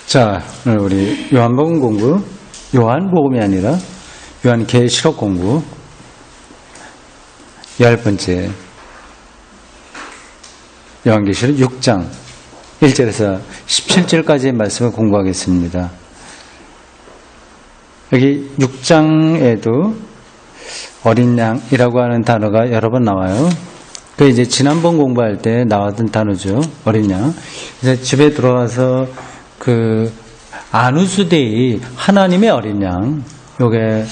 자, 오늘 우리 요한복음 공부, 요한복음이 아니라 요한계시록 공부 10번째 요한계시록 6장 1절에서 17절까지의 말씀을 공부하겠습니다. 여기 6장에도 어린 양이라고 하는 단어가 여러 번 나와요. 그 이제 지난번 공부할 때 나왔던 단어죠. 어린 양. 그래서 집에 들어와서 그 아누스데이 하나님의 어린 양, 요게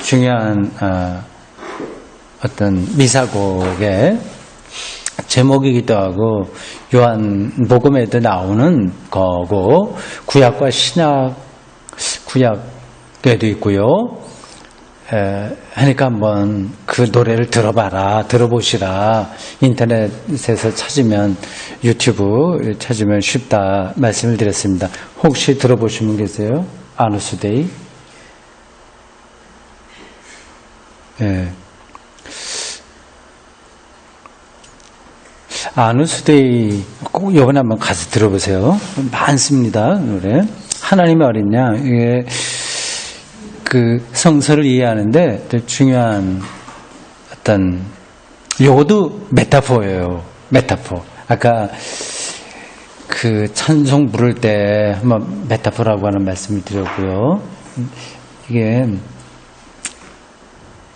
중요한 어떤 미사곡의 제목이기도 하고 요한복음에도 나오는 거고 구약과 신약 구약에도 있고요. 하니까 한번 그 노래를 들어보시라. 인터넷에서 찾으면, 유튜브 찾으면 쉽다 말씀을 드렸습니다. 혹시 들어보신 분 계세요? 아누스데이? 예. 아누스데이 꼭 이번에 한번 가서 들어보세요. 많습니다, 노래. 하나님의 어린 양. 이게 그 성서를 이해하는데 중요한 어떤 요것도 메타포예요. 메타포. 아까 그 찬송 부를 때 한번 메타포라고 하는 말씀을 드렸고요. 이게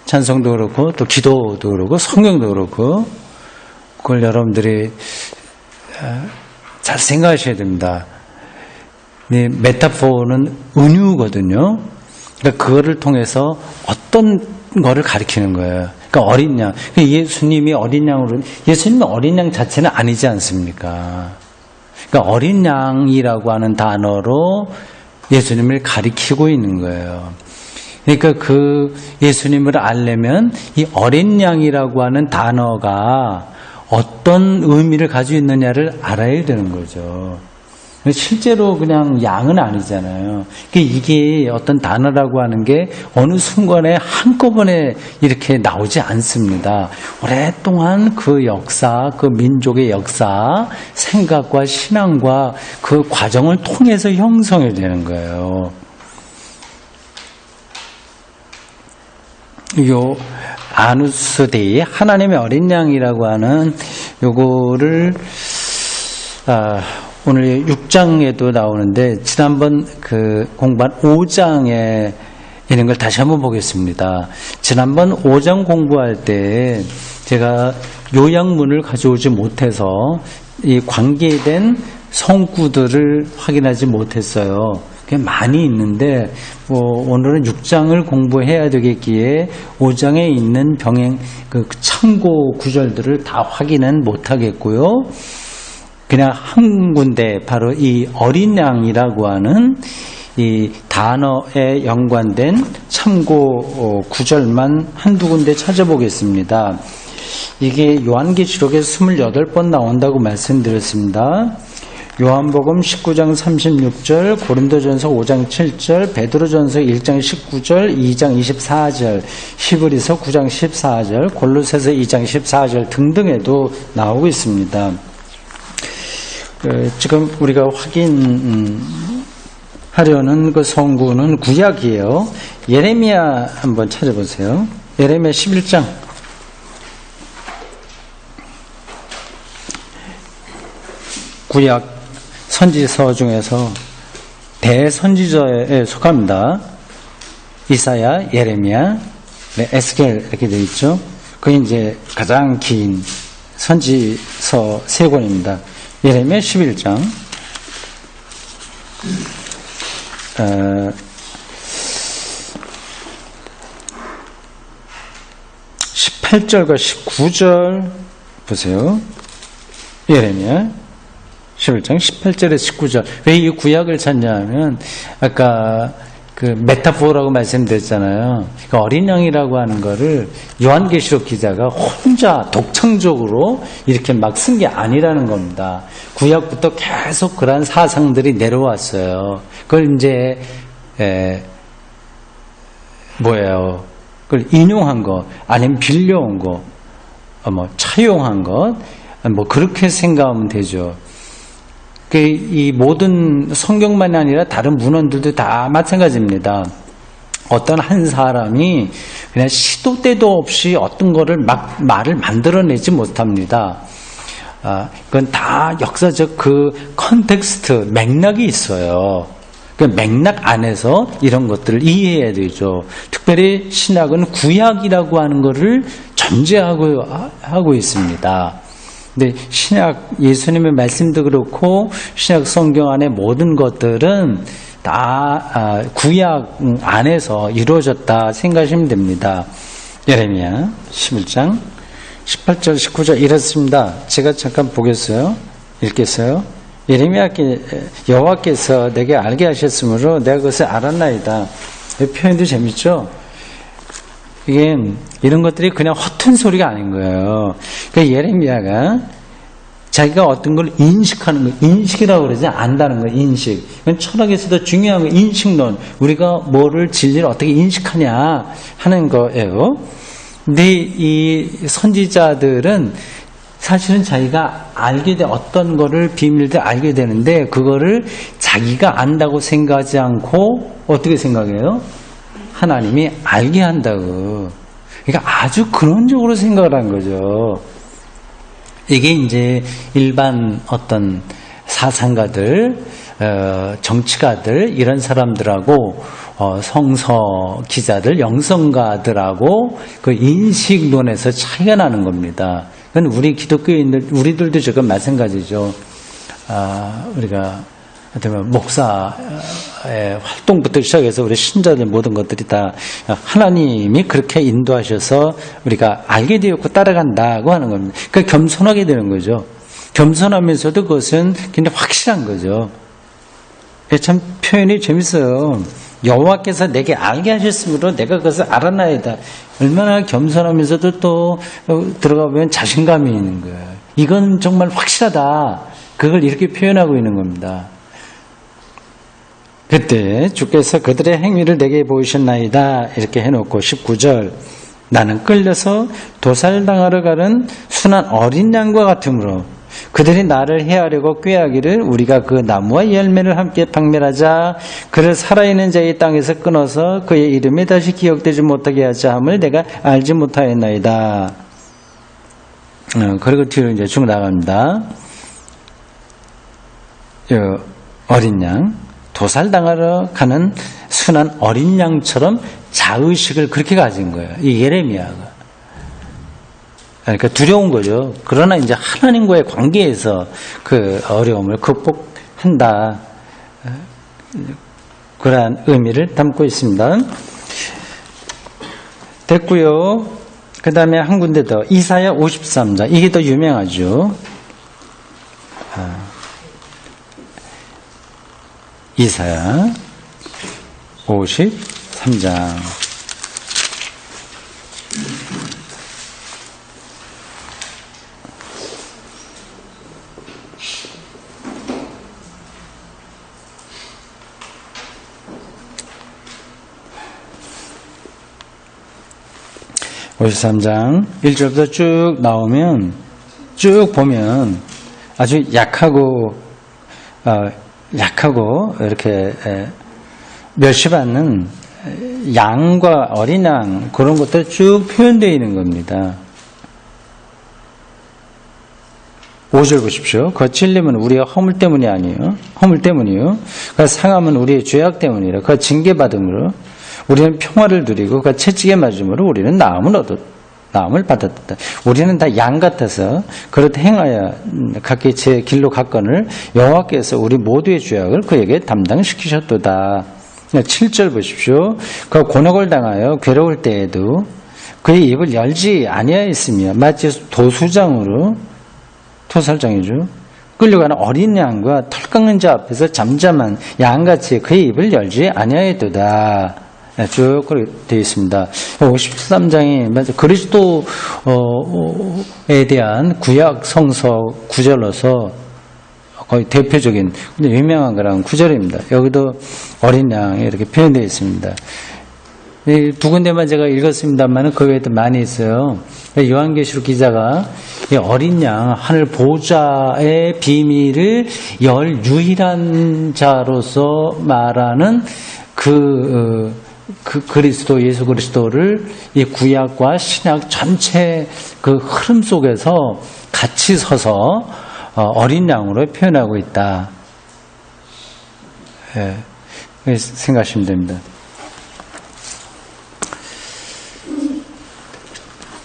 찬송도 그렇고 또 기도도 그렇고 성경도 그렇고 그걸 여러분들이 잘 생각하셔야 됩니다. 메타포는 은유거든요. 그러니까 그거를 통해서 어떤 거를 가리키는 거예요. 그러니까 어린 양. 예수님이 어린 양으로, 예수님은 어린 양 자체는 아니지 않습니까? 그러니까 어린 양이라고 하는 단어로 예수님을 가리키고 있는 거예요. 그러니까 그 예수님을 알려면 이 어린 양이라고 하는 단어가 어떤 의미를 가지고 있느냐를 알아야 되는 거죠. 실제로 그냥 양은 아니잖아요. 이게 어떤 단어라고 하는 게 어느 순간에 한꺼번에 이렇게 나오지 않습니다. 오랫동안 그 역사, 그 민족의 역사, 생각과 신앙과 그 과정을 통해서 형성이 되는 거예요. 요 아누스데이, 하나님의 어린 양이라고 하는 요거를 오늘 6장에도 나오는데 지난번 그 공부한 5장에 있는 걸 다시 한번 보겠습니다. 지난번 5장 공부할 때 제가 요약문을 가져오지 못해서 이 관계된 성구들을 확인하지 못했어요. 많이 있는데 오늘은 6장을 공부해야 되겠기에 5장에 있는 병행 그 참고 구절들을 다 확인은 못하겠고요. 그냥 한 군데 바로 이 어린 양이라고 하는 이 단어에 연관된 참고 구절만 한두 군데 찾아보겠습니다. 이게 요한계시록에 28번 나온다고 말씀드렸습니다. 요한복음 19장 36절, 고린도전서 5장 7절, 베드로전서 1장 19절, 2장 24절, 히브리서 9장 14절, 골로새서 2장 14절 등등에도 나오고 있습니다. 지금 우리가 확인하려는 그 성구는 구약이에요. 예레미야 한번 찾아보세요. 예레미야 11장. 구약 선지서 중에서 대선지서에 속합니다. 이사야, 예레미야, 에스겔 이렇게 되어 있죠. 그게 이제 가장 긴 선지서 세 권입니다. 예레미야 11장 18절과 19절 보세요. 예레미야 11장 18절에 19절. 왜 이 구약을 찾냐 하면 아까 그 메타포라고 말씀드렸잖아요. 그러니까 어린 양이라고 하는 거를 요한계시록 기자가 혼자 독창적으로 이렇게 막 쓴 게 아니라는 겁니다. 구약부터 계속 그러한 사상들이 내려왔어요. 그걸 이제 뭐예요? 그걸 인용한 것, 아니면 빌려온 것, 차용한 것, 뭐 그렇게 생각하면 되죠. 이 모든 성경만이 아니라 다른 문헌들도 다 마찬가지입니다. 어떤 한 사람이 그냥 시도 때도 없이 어떤 거를 막 말을 만들어내지 못합니다. 그건 다 역사적 그 컨텍스트, 맥락이 있어요. 그 맥락 안에서 이런 것들을 이해해야 되죠. 특별히 신학은 구약이라고 하는 것을 전제하고 있습니다. 근데 신약, 예수님의 말씀도 그렇고 신약 성경 안의 모든 것들은 다 구약 안에서 이루어졌다 생각하시면 됩니다. 예레미야 11장 18절 19절 이렇습니다. 제가 잠깐 보겠어요. 읽겠어요. 여호와께서 내게 알게 하셨으므로 내가 그것을 알았나이다. 이 표현도 재밌죠? 이게 이런 것들이 그냥 허튼 소리가 아닌 거예요. 그러니까 예레미야가 자기가 어떤 걸 인식하는 거, 인식이라고 그러지, 안다는 거, 인식. 이건 철학에서도 중요한 거, 인식론. 우리가 뭐를, 진리를 어떻게 인식하냐 하는 거예요. 근데 이 선지자들은 사실은 자기가 알게 돼, 어떤 거를 비밀들 알게 되는데, 그거를 자기가 안다고 생각하지 않고, 어떻게 생각해요? 하나님이 알게 한다고. 그러니까 아주 근원적으로 생각을 한 거죠. 이게 이제 일반 어떤 사상가들, 정치가들, 이런 사람들하고, 성서 기자들, 영성가들하고 그 인식론에서 차이가 나는 겁니다. 그건 우리 기독교인들, 우리들도 지금 마찬가지죠. 우리가 목사의 활동부터 시작해서 우리 신자들 모든 것들이 다 하나님이 그렇게 인도하셔서 우리가 알게 되었고 따라간다고 하는 겁니다. 그러니까 겸손하게 되는 거죠. 겸손하면서도 그것은 굉장히 확실한 거죠. 참 표현이 재밌어요. 여호와께서 내게 알게 하셨으므로 내가 그것을 알아나이다. 얼마나 겸손하면서도 또 들어가 보면 자신감이 있는 거예요. 이건 정말 확실하다. 그걸 이렇게 표현하고 있는 겁니다. 그때 주께서 그들의 행위를 내게 보이셨나이다 이렇게 해놓고 19절 나는 끌려서 도살당하러 가는 순한 어린 양과 같으므로 그들이 나를 해하려고 꾀하기를 우리가 그 나무와 열매를 함께 박멸하자 그를 살아있는 자의 땅에서 끊어서 그의 이름이 다시 기억되지 못하게 하자 함을 내가 알지 못하였나이다. 그리고 뒤로 이제 쭉 나갑니다. 어린 양 도살당하러 가는 순한 어린 양처럼 자의식을 그렇게 가진 거예요. 이 예레미야가. 그러니까 두려운 거죠. 그러나 이제 하나님과의 관계에서 그 어려움을 극복한다. 그러한 의미를 담고 있습니다. 됐고요. 그 다음에 한 군데 더. 이사야 53장. 이게 더 유명하죠. 이사야 53장. (53장) 1절부터 쭉 나오면 쭉 보면 아주 약하고 이렇게 멸시받는 양과 어린 양 그런 것들 쭉 표현되어 있는 겁니다. 5절 보십시오. 그 찔림은 우리의 허물 때문이 아니요. 허물 때문이요. 그 상함은 우리의 죄악 때문이라. 그 징계받음으로 우리는 평화를 누리고 그 채찍에 맞음으로 우리는 나음을 받았다. 우리는 다 양 같아서 그렇게 행하여 각기 제 길로 갔거늘 여호와께서 우리 모두의 죄악을 그에게 담당시키셨도다. 7절 보십시오. 그 곤혹을 당하여 괴로울 때에도 그의 입을 열지 아니하였으며 마치 도수장으로 토살장이죠. 끌려가는 어린 양과 털 깎는 자 앞에서 잠잠한 양같이 그의 입을 열지 아니하였도다. 쭉 그렇게 되어 있습니다. 53장이 그리스도에 대한 구약 성서 구절로서 거의 대표적인 유명한 거랑 구절입니다. 여기도 어린 양이 이렇게 표현되어 있습니다. 이 두 군데만 제가 읽었습니다만 그 외에도 많이 있어요. 요한계시록 기자가 이 어린 양 하늘 보좌의 비밀을 열 유일한 자로서 말하는 그리스도 예수 그리스도를 이 구약과 신약 전체 그 흐름 속에서 같이 서서 어린 양으로 표현하고 있다. 예, 생각하시면 됩니다.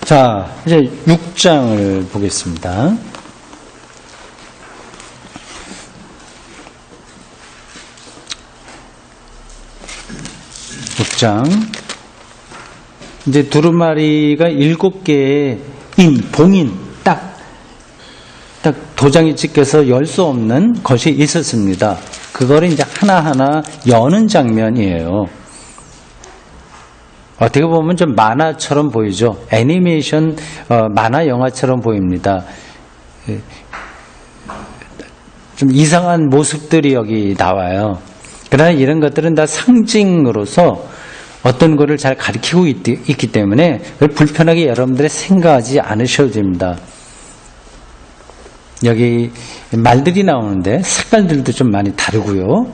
자, 이제 6장을 보겠습니다. 6장. 이제 두루마리가 7개의 봉인, 딱 도장이 찍혀서 열 수 없는 것이 있었습니다. 그거를 이제 하나하나 여는 장면이에요. 어떻게 보면 좀 만화처럼 보이죠. 애니메이션 만화 영화처럼 보입니다. 좀 이상한 모습들이 여기 나와요. 그러나 이런 것들은 다 상징으로서 어떤 것을 잘 가리키고 있기 때문에 그걸 불편하게 여러분들이 생각하지 않으셔도 됩니다. 여기 말들이 나오는데 색깔들도 좀 많이 다르고요.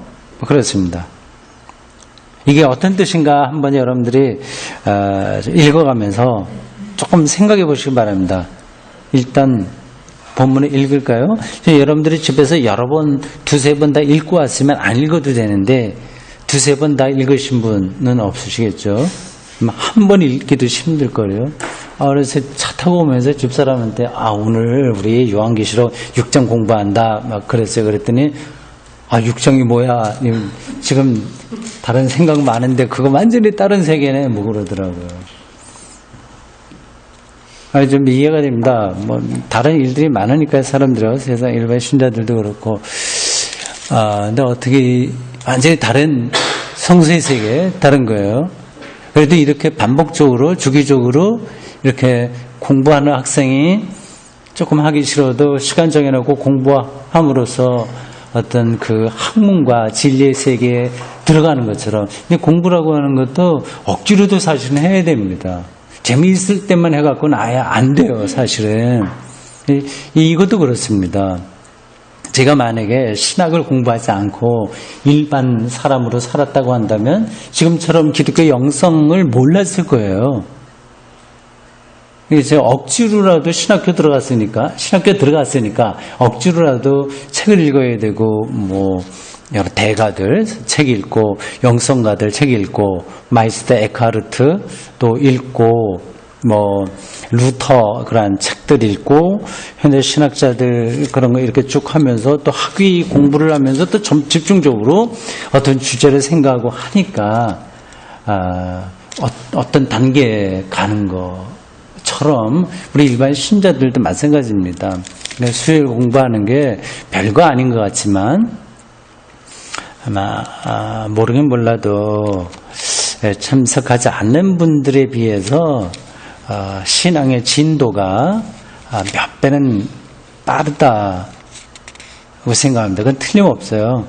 그렇습니다. 이게 어떤 뜻인가 한번 여러분들이 읽어가면서 조금 생각해 보시기 바랍니다. 일단 본문을 읽을까요? 여러분들이 집에서 여러 번, 두세 번 다 읽고 왔으면 안 읽어도 되는데 두세 번 다 읽으신 분은 없으시겠죠? 한 번 읽기도 힘들 거예요. 그래서 차 타고 오면서 집사람한테 오늘 우리 요한계시록 6장 공부한다 막 그랬어요. 그랬더니 6장이 뭐야? 지금 다른 생각 많은데 그거 완전히 다른 세계네 뭐 그러더라고요. 좀 이해가 됩니다. 뭐 다른 일들이 많으니까 사람들은 세상 일반 신자들도 그렇고 근데 어떻게 완전히 다른 성서의 세계 다른 거예요. 그래도 이렇게 반복적으로 주기적으로 이렇게 공부하는 학생이 조금 하기 싫어도 시간 정해놓고 공부함으로써 어떤 그 학문과 진리의 세계에 들어가는 것처럼 근데 공부라고 하는 것도 억지로도 사실은 해야 됩니다. 재미있을 때만 해갖고는 아예 안 돼요, 사실은. 이것도 그렇습니다. 제가 만약에 신학을 공부하지 않고 일반 사람으로 살았다고 한다면 지금처럼 기독교 영성을 몰랐을 거예요. 제가 억지로라도 신학교 들어갔으니까 억지로라도 책을 읽어야 되고 뭐 여러 대가들 책 읽고 영성가들 책 읽고 마이스터 에크하르트 또 읽고 뭐 루터 그런 책들 읽고 현대 신학자들 그런 거 이렇게 쭉 하면서 또 학위 공부를 하면서 또 집중적으로 어떤 주제를 생각하고 하니까 어떤 단계에 가는 것처럼 우리 일반 신자들도 마찬가지입니다. 수요일 공부하는 게 별거 아닌 것 같지만 아마 모르긴 몰라도 참석하지 않는 분들에 비해서 신앙의 진도가 몇 배는 빠르다고 생각합니다. 그건 틀림없어요.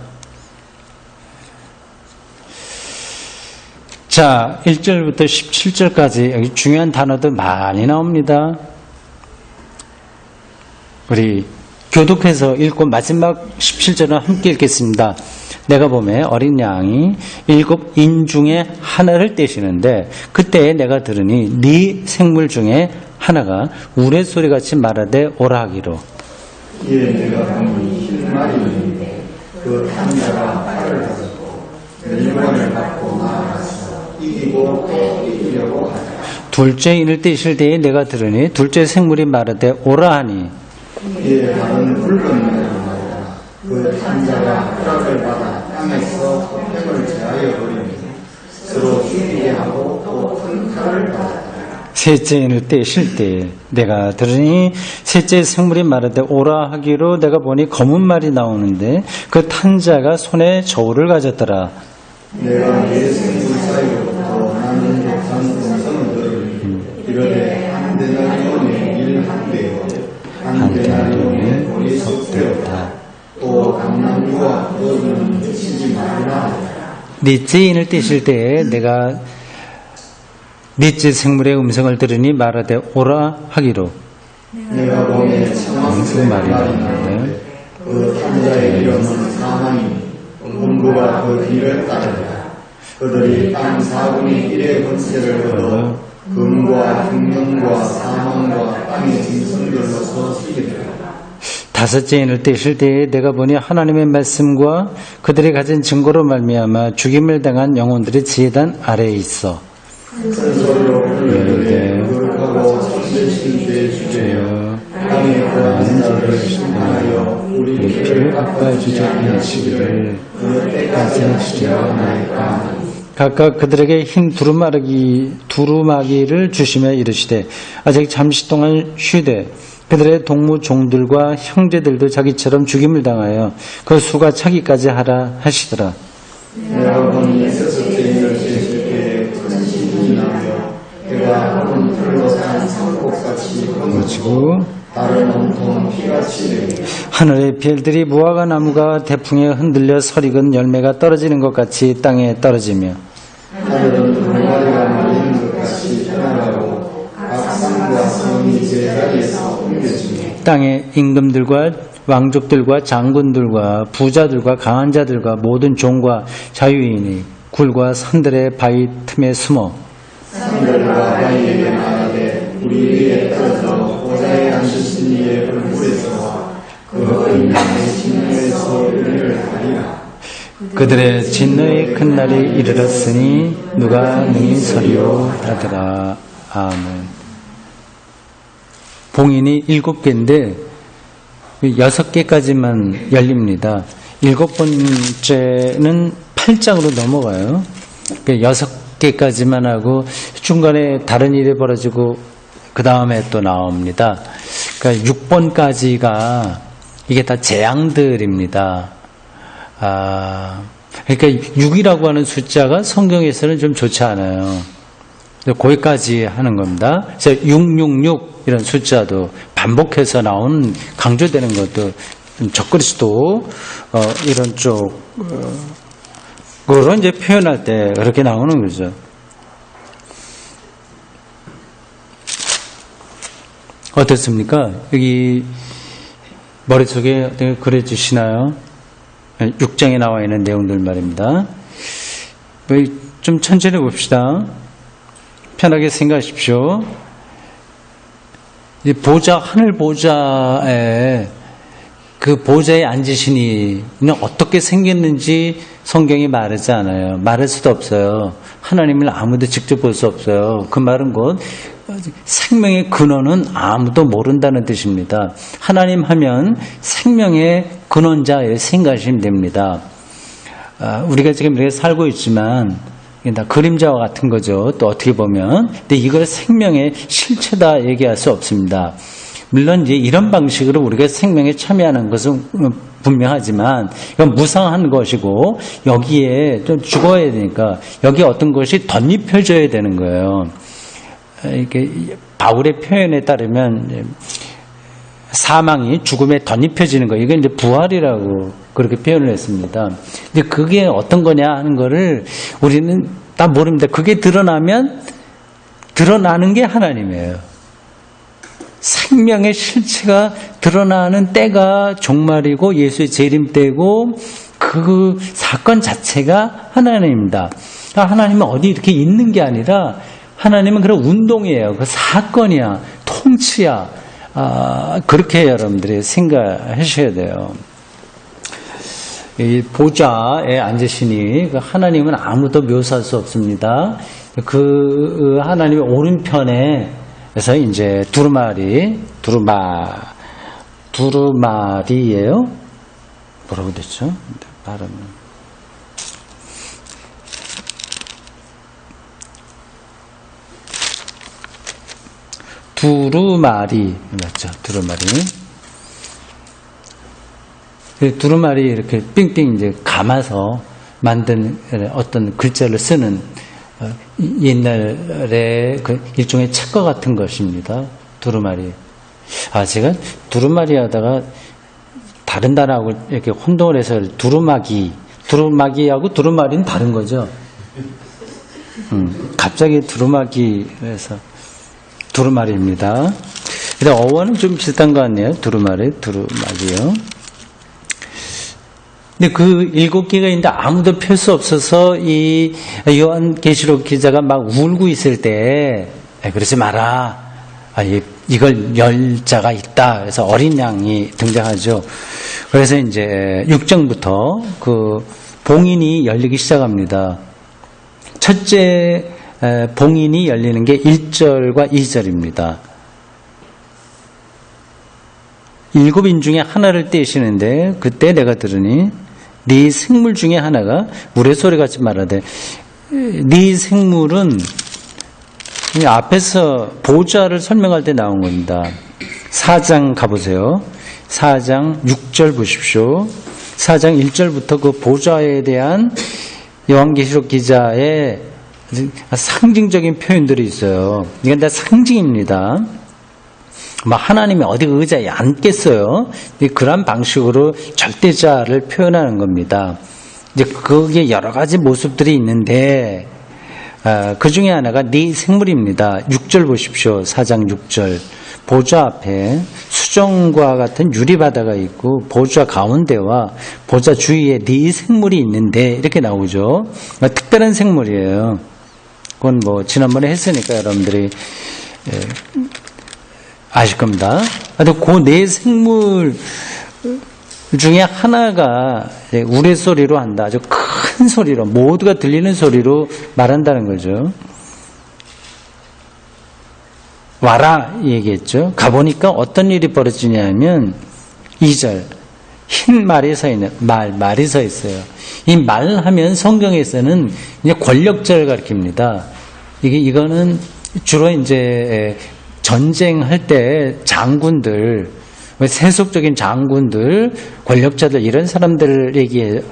자, 1절부터 17절까지 여기 중요한 단어도 많이 나옵니다. 우리 교독해서 읽고 마지막 17절은 함께 읽겠습니다. 내가 보매 어린 양이 7 인 중에 하나를 떼시는데 그때 내가 들으니 네 생물 중에 하나가 우레소리같이 말하되 오라 하기로 이에 내가 보니 흰 말이 있는데 그 탐자가 팔을 가졌고 멸관을 받고 나아가서 이기고 또 이기려고 하더라. 둘째 인을 떼실 때에 내가 들으니 둘째 생물이 말하되 오라 하니 이에 다른 붉은 말이 말하더라. 그 탐자가 허락을 받아 땅에서 획을 제하여 버리니 서로 죽이게 하고 또 큰 칼을 받았다. 셋째 인을 떼실 때에 내가 들으니 셋째 생물이 말하되 오라 하기로 내가 보니 검은 말이 나오는데 그 탐자가 손에 저울을 가졌더라. 내가 네 생물 사이로부터 나는 듯한 음성을 들으니 이르되 한 데나리온의 일한 배요 한 데나리온의 보리 석대였다. 또 강남유와 너는 미치지 말라. 넷째 인을 떼실 때에 내가 넷째 생물의 음성을 들으니 말하되 오라 하기로 내가 몸에 청황색 말이 말이 나오는데 나오는데 그 탐자의 이름은 사망이니 문부가 그 뒤를 따르라. 그들이 땅 4분의 1의 권세를 얻어 금과 흉년과 사망과 땅의 짐승들로서 죽이리라. 다섯째 인을 떼실 때에 내가 보니 하나님의 말씀과 그들이 가진 증거로 말미암아 죽임을 당한 영혼들이 지혜단 아래에 있어. 큰 소리로 불르되 거룩하고 참되신 내 주제여 땅에 거하는 자를 심판하여 우리 피를 갚아주자 하시기를 그 때까지 주제하나이까. 각각 그들에게 흰 두루마기를 주시며 이르시되 아직 잠시 동안 쉬되 그들의 동무 종들과 형제들도 자기처럼 죽임을 당하여 그 수가 차기까지 하라 하시더라. 내가 보니 여섯째 인을 떼실 때에 큰 신이 나며 해가 푸른 풀로 산 산곡같이 번지고 달은 온통 피같이 되리라. 하늘의 별들이 무화과 나무가 대풍에 흔들려 설익은 열매가 떨어지는 것 같이 땅에 떨어지며 하늘은 돌마리가 말리는 것 같이 떠나가고 각 산과 성이 제자리에서 옮겨지며 땅의 임금들과 왕족들과 장군들과 부자들과 강한 자들과 모든 종과 자유인이 굴과 산들의 바위 틈에 숨어 산들과 바위에게 말하되 우리 위에 떨어져 보좌에 앉으신 이의 얼굴에서 그 인간의 진노에서 은혜를 하리라. 그들의 진노의 큰 날이 이르렀으니 누가 능히 서리오 하더라. 아멘. 봉인이 7개인데 6개까지만 열립니다. 7번째는 8장으로 넘어가요. 6개까지만 하고 중간에 다른 일이 벌어지고 그 다음에 또 나옵니다. 그러니까 6번까지가 이게 다 재앙들입니다. 그러니까 6이라고 하는 숫자가 성경에서는 좀 좋지 않아요. 거기까지 하는 겁니다. 그래서 666 이런 숫자도 반복해서 나오는 강조되는 것도 적그리스도 이런 쪽으로 이제 표현할 때 그렇게 나오는 거죠. 어떻습니까? 여기 머릿속에 어떻게 그려주시나요? 6장에 나와 있는 내용들 말입니다. 좀 천천히 봅시다. 편하게 생각하십시오. 이 보좌, 하늘 보좌에 그 보좌에 앉으신 이는 어떻게 생겼는지 성경이 말하지 않아요. 말할 수도 없어요. 하나님을 아무도 직접 볼 수 없어요. 그 말은 곧 생명의 근원은 아무도 모른다는 뜻입니다. 하나님 하면 생명의 근원자에 생각하시면 됩니다. 우리가 지금 이렇게 살고 있지만 이게 다 그림자와 같은 거죠. 또 어떻게 보면. 근데 이걸 생명의 실체다 얘기할 수 없습니다. 물론 이제 이런 방식으로 우리가 생명에 참여하는 것은 분명하지만 이건 무상한 것이고 여기에 좀 죽어야 되니까 여기에 어떤 것이 덧입혀져야 되는 거예요. 이렇게 바울의 표현에 따르면 사망이 죽음에 덧입혀지는 거, 이게 이제 부활이라고 그렇게 표현을 했습니다. 근데 그게 어떤 거냐 하는 거를 우리는 다 모릅니다. 그게 드러나면 드러나는 게 하나님이에요. 생명의 실체가 드러나는 때가 종말이고 예수의 재림 때고 그 사건 자체가 하나님입니다. 하나님은 어디 이렇게 있는 게 아니라 하나님은 그런 운동이에요. 그 사건이야, 통치야. 그렇게 여러분들이 생각하셔야 돼요. 이 보좌에 앉으시니 그 하나님은 아무도 묘사할 수 없습니다. 그 하나님의 오른편에서 이제 두루마리예요. 뭐라고 됐죠? 발음은. 두루마리 맞죠? 두루마리. 두루마리 이렇게 삥삥 이제 감아서 만든 어떤 글자를 쓰는 옛날에 그 일종의 책과 같은 것입니다. 두루마리. 제가 두루마리 하다가 다른 단어하고 이렇게 혼동을 해서 두루마기하고 두루마리는 다른 거죠. 갑자기 두루마기에서 두루마리입니다. 근데 어원은 좀 비슷한 것 같네요. 두루마리요. 근데 그 7개가 있는데 아무도 펼 수 없어서 이 요한계시록 기자가 막 울고 있을 때, 그러지 마라. 이걸 열 자가 있다. 그래서 어린 양이 등장하죠. 그래서 이제 6장부터 그 봉인이 열리기 시작합니다. 첫째 봉인이 열리는 게 1절과 2절입니다. 7인 중에 하나를 떼시는데 그때 내가 들으니 네 생물 중에 하나가 우레소리 같이 말하되, 네 생물은 앞에서 보좌를 설명할 때 나온 겁니다. 4장 가보세요. 4장 6절 보십시오. 4장 1절부터 그 보좌에 대한 요한계시록 기자의 상징적인 표현들이 있어요. 이건 다 상징입니다. 하나님이 어디 의자에 앉겠어요? 그런 방식으로 절대자를 표현하는 겁니다. 이제 거기에 여러 가지 모습들이 있는데, 그 중에 하나가 네 생물입니다. 6절 보십시오. 4장 6절. 보좌 앞에 수정과 같은 유리바다가 있고 보좌 가운데와 보좌 주위에 네 생물이 있는데 이렇게 나오죠. 특별한 생물이에요. 그건 지난번에 했으니까 여러분들이 아실 겁니다. 그 네 생물 중에 하나가 우레소리로 한다. 아주 큰 소리로, 모두가 들리는 소리로 말한다는 거죠. 와라 얘기했죠. 가보니까 어떤 일이 벌어지냐면 2절 흰 말이 서 있는 말이 서 있어요. 이 말하면 성경에서는 이제 권력자를 가리킵니다. 이거는 주로 이제 전쟁할 때 장군들, 세속적인 장군들, 권력자들 이런 사람들에게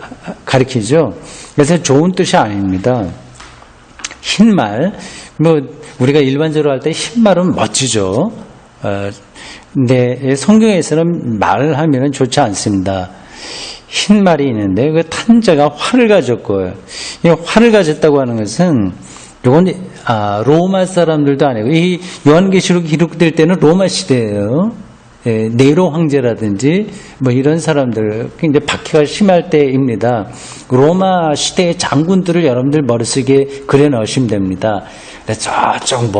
가리키죠. 그래서 좋은 뜻이 아닙니다. 흰 말, 우리가 일반적으로 할 때 흰 말은 멋지죠. 근데 성경에서는 말을 하면 좋지 않습니다. 흰 말이 있는데 그 탄자가 활을 가졌고요. 이 활을 가졌다고 하는 것은 이건 로마 사람들도 아니고 이 요한계시록 기록될 때는 로마 시대예요. 네로 황제라든지 이런 사람들 굉장히 박해가 심할 때입니다. 로마 시대의 장군들을 여러분들 머릿속에 그려 넣으시면 됩니다. 저쪽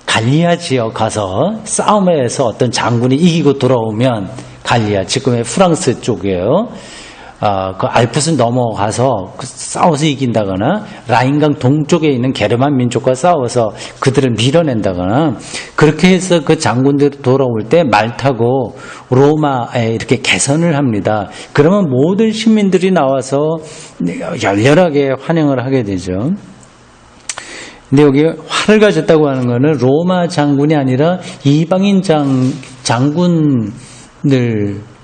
갈리아 지역 가서 싸움에서 어떤 장군이 이기고 돌아오면, 갈리아 지금의 프랑스 쪽이에요. 그 알프스 넘어가서 싸워서 이긴다거나 라인강 동쪽에 있는 게르만 민족과 싸워서 그들을 밀어낸다거나, 그렇게 해서 그 장군들이 돌아올 때 말 타고 로마에 이렇게 개선을 합니다. 그러면 모든 시민들이 나와서 열렬하게 환영을 하게 되죠. 근데 여기 활을 가졌다고 하는 거는 로마 장군이 아니라 이방인 장군들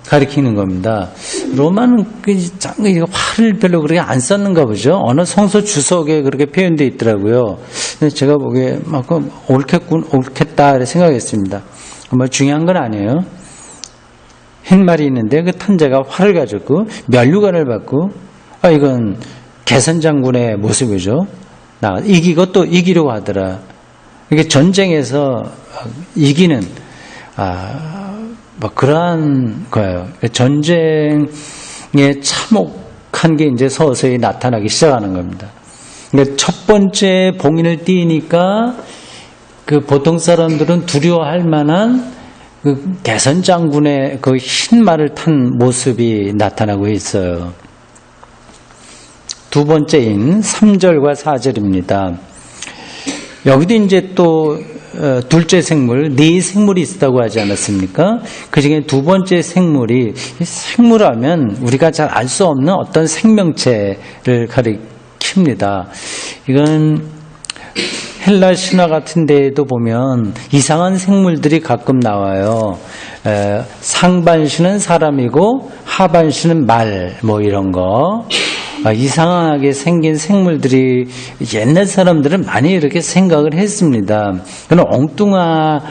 가리키는 겁니다. 로마는 활을 별로 그렇게 안 썼는가 보죠. 어느 성서 주석에 그렇게 표현되어 있더라고요. 근데 제가 보기에 옳겠다 생각했습니다. 중요한 건 아니에요. 흰 말이 있는데 그 탄자가 활을 가졌고 면류관을 받고, 이건 개선 장군의 모습이죠. 이기고 또 이기려고 하더라. 이게 전쟁에서 이기는 그러한 거예요. 전쟁에 참혹한 게 이제 서서히 나타나기 시작하는 겁니다. 근데 첫 번째 봉인을 띄니까 그 보통 사람들은 두려워할 만한 그 개선 장군의 그 흰 말을 탄 모습이 나타나고 있어요. 두 번째인 3절과 4절입니다. 여기도 이제 또 둘째 생물, 네 생물이 있다고 하지 않았습니까? 그 중에 두 번째 생물이, 생물하면 우리가 잘 알 수 없는 어떤 생명체를 가리킵니다. 이건 헬라 신화 같은 데에도 보면 이상한 생물들이 가끔 나와요. 상반신은 사람이고 하반신은 말, 이런 거. 이상하게 생긴 생물들이 옛날 사람들은 많이 이렇게 생각을 했습니다. 그건 엉뚱하다고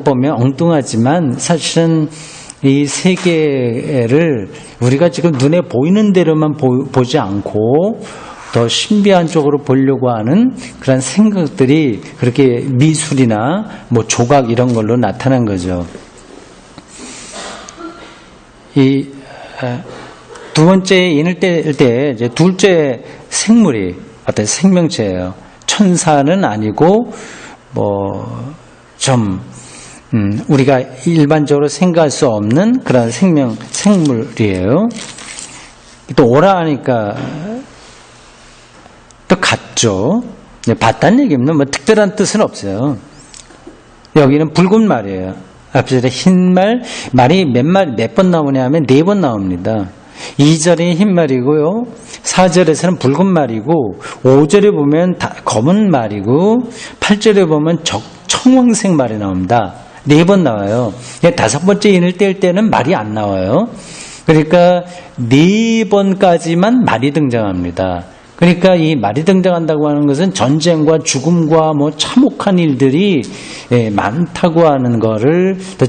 보면 엉뚱하지만 사실은 이 세계를 우리가 지금 눈에 보이는 대로만 보지 않고 더 신비한 쪽으로 보려고 하는 그런 생각들이 그렇게 미술이나 뭐 조각 이런 걸로 나타난 거죠. 이 두 번째 인을 뗄 때 이제 둘째 생물이 어떤 생명체예요. 천사는 아니고 뭐 좀 우리가 일반적으로 생각할 수 없는 그런 생물이에요. 또 오라 하니까 또 같죠. 봤다는 얘기는 뭐 특별한 뜻은 없어요. 여기는 붉은 말이에요. 앞절에 흰 말이 몇 번 나오냐 하면 4번 나옵니다. 2절이 흰 말이고요. 4절에서는 붉은 말이고 5절에 보면 검은 말이고 8절에 보면 청황색 말이 나옵니다. 4번 나와요. 5번째 인을 뗄 때는 말이 안 나와요. 그러니까 4번까지만 말이 등장합니다. 그러니까 이 말이 등장한다고 하는 것은 전쟁과 죽음과 뭐 참혹한 일들이 많다고 하는 거를 더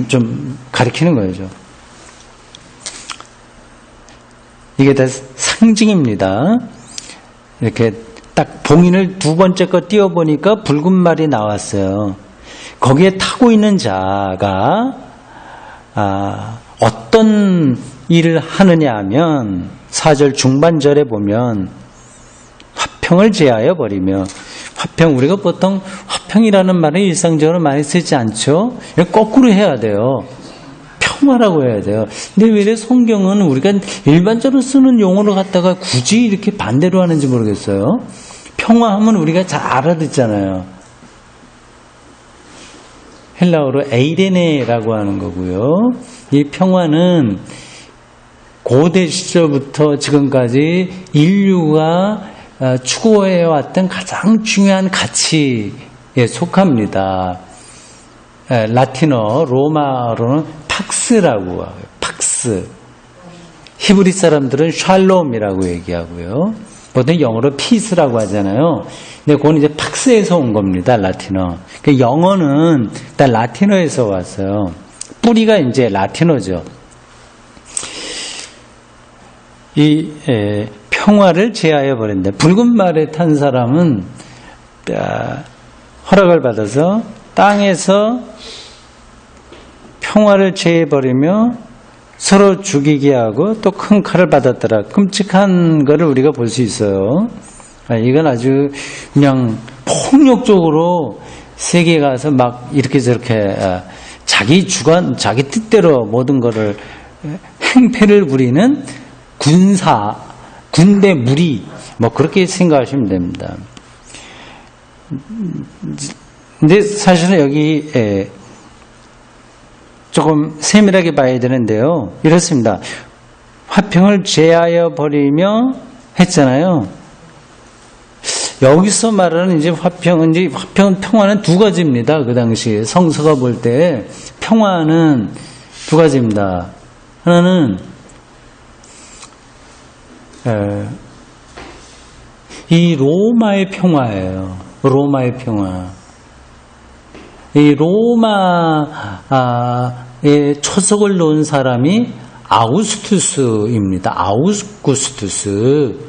좀 가리키는 거죠. 이게 다 상징입니다. 이렇게 딱 봉인을 두 번째 거 띄워보니까 붉은 말이 나왔어요. 거기에 타고 있는 자가 어떤 일을 하느냐 하면 4절 중반절에 보면 화평을 제하여 버리며 화평 우리가 보통 화평이라는 말을 일상적으로 많이 쓰지 않죠. 거꾸로 해야 돼요. 평화라고 해야 돼요. 근데 왜 성경은 우리가 일반적으로 쓰는 용어를 갖다가 굳이 이렇게 반대로 하는지 모르겠어요. 평화하면 우리가 잘 알아듣잖아요. 헬라어로 에이레네라고 하는 거고요. 이 평화는 고대 시절부터 지금까지 인류가 추구해왔던 가장 중요한 가치에 속합니다. 라틴어, 로마어로는 팍스라고 해요. 팍스. 히브리 사람들은 샬롬이라고 얘기하고요. 보통 영어로 피스라고 하잖아요. 근데 그건 이제 팍스에서 온 겁니다. 라틴어. 그 영어는 일단 라틴어에서 왔어요. 뿌리가 이제 라틴어죠. 이 평화를 제하여 버린다. 붉은 말에 탄 사람은 허락을 받아서 땅에서 평화를 제해 버리며 서로 죽이게 하고 또 큰 칼을 받았더라. 끔찍한 거를 우리가 볼 수 있어요. 이건 아주 그냥 폭력적으로 세계에 가서 막 이렇게 저렇게 자기 주관, 자기 뜻대로 모든 거를 행패를 부리는 군대 무리, 뭐 그렇게 생각하시면 됩니다. 근데 사실은 여기 조금 세밀하게 봐야 되는데요. 이렇습니다. 화평을 제하여 버리며 했잖아요. 여기서 말하는 이제 평화는 두 가지입니다. 그 당시 성서가 볼 때 평화는 두 가지입니다. 하나는 이 로마의 평화예요. 로마의 평화. 이 로마에 초석을 놓은 사람이 아우구스투스입니다. 아우구스투스.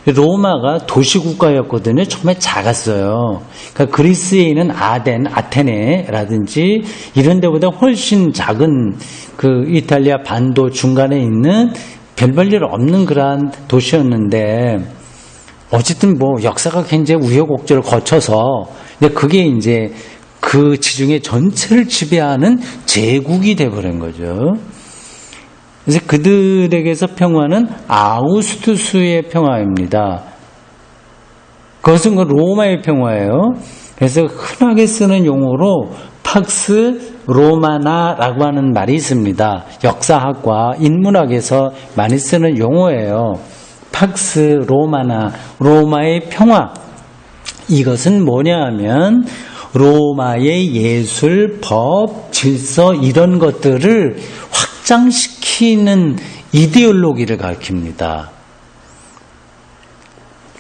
로마가 도시국가였거든요. 처음에 작았어요. 그러니까 그리스에 있는 아테네라든지 이런 데보다 훨씬 작은 그 이탈리아 반도 중간에 있는 별 일 없는 그러한 도시였는데 어쨌든 뭐 역사가 굉장히 우여곡절을 거쳐서 근데 그게 이제 그 지중해 전체를 지배하는 제국이 돼버린 거죠. 그래서 그들에게서 평화는 아우구스투스의 평화입니다. 그것은 그 로마의 평화예요. 그래서 흔하게 쓰는 용어로 팍스 로마나라고 하는 말이 있습니다. 역사학과 인문학에서 많이 쓰는 용어예요. 팍스 로마나, 로마의 평화. 이것은 뭐냐 하면 로마의 예술, 법, 질서 이런 것들을 확장시키는 이데올로기를 가리킵니다.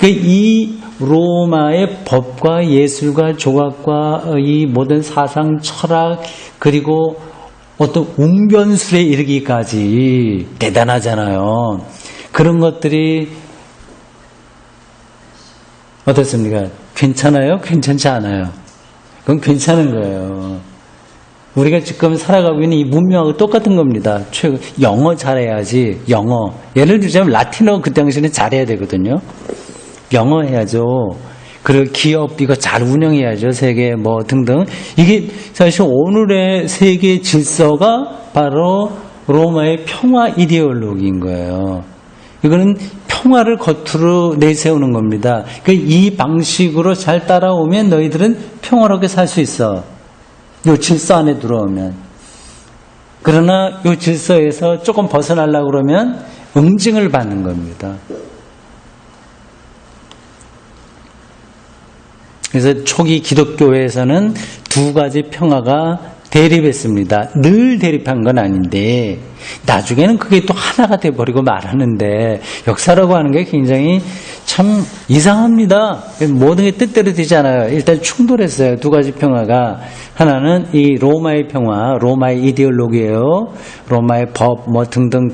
이 로마의 법과 예술과 조각과 이 모든 사상, 철학 그리고 어떤 웅변술에 이르기까지 대단하잖아요. 그런 것들이 어떻습니까? 괜찮아요? 괜찮지 않아요? 그건 괜찮은 거예요. 우리가 지금 살아가고 있는 이 문명하고 똑같은 겁니다. 영어 잘해야지, 영어. 예를 들자면 라틴어 그 당시에는 잘해야 되거든요. 영어 해야죠. 그리고 기업 이거 잘 운영해야죠. 세계 뭐 등등. 이게 사실 오늘의 세계 질서가 바로 로마의 평화 이데올로기인 거예요. 이거는 평화를 겉으로 내세우는 겁니다. 그러니까 이 방식으로 잘 따라오면 너희들은 평화롭게 살 수 있어. 요 질서 안에 들어오면. 그러나 요 질서에서 조금 벗어나려고 그러면 응징을 받는 겁니다. 그래서 초기 기독교에서는 두 가지 평화가 대립했습니다. 늘 대립한 건 아닌데 나중에는 그게 또 하나가 돼버리고 말하는데 역사라고 하는 게 굉장히 참 이상합니다. 모든 게 뜻대로 되지 않아요. 일단 충돌했어요. 두 가지 평화가. 하나는 이 로마의 평화, 로마의 이데올로기예요. 로마의 법 뭐 등등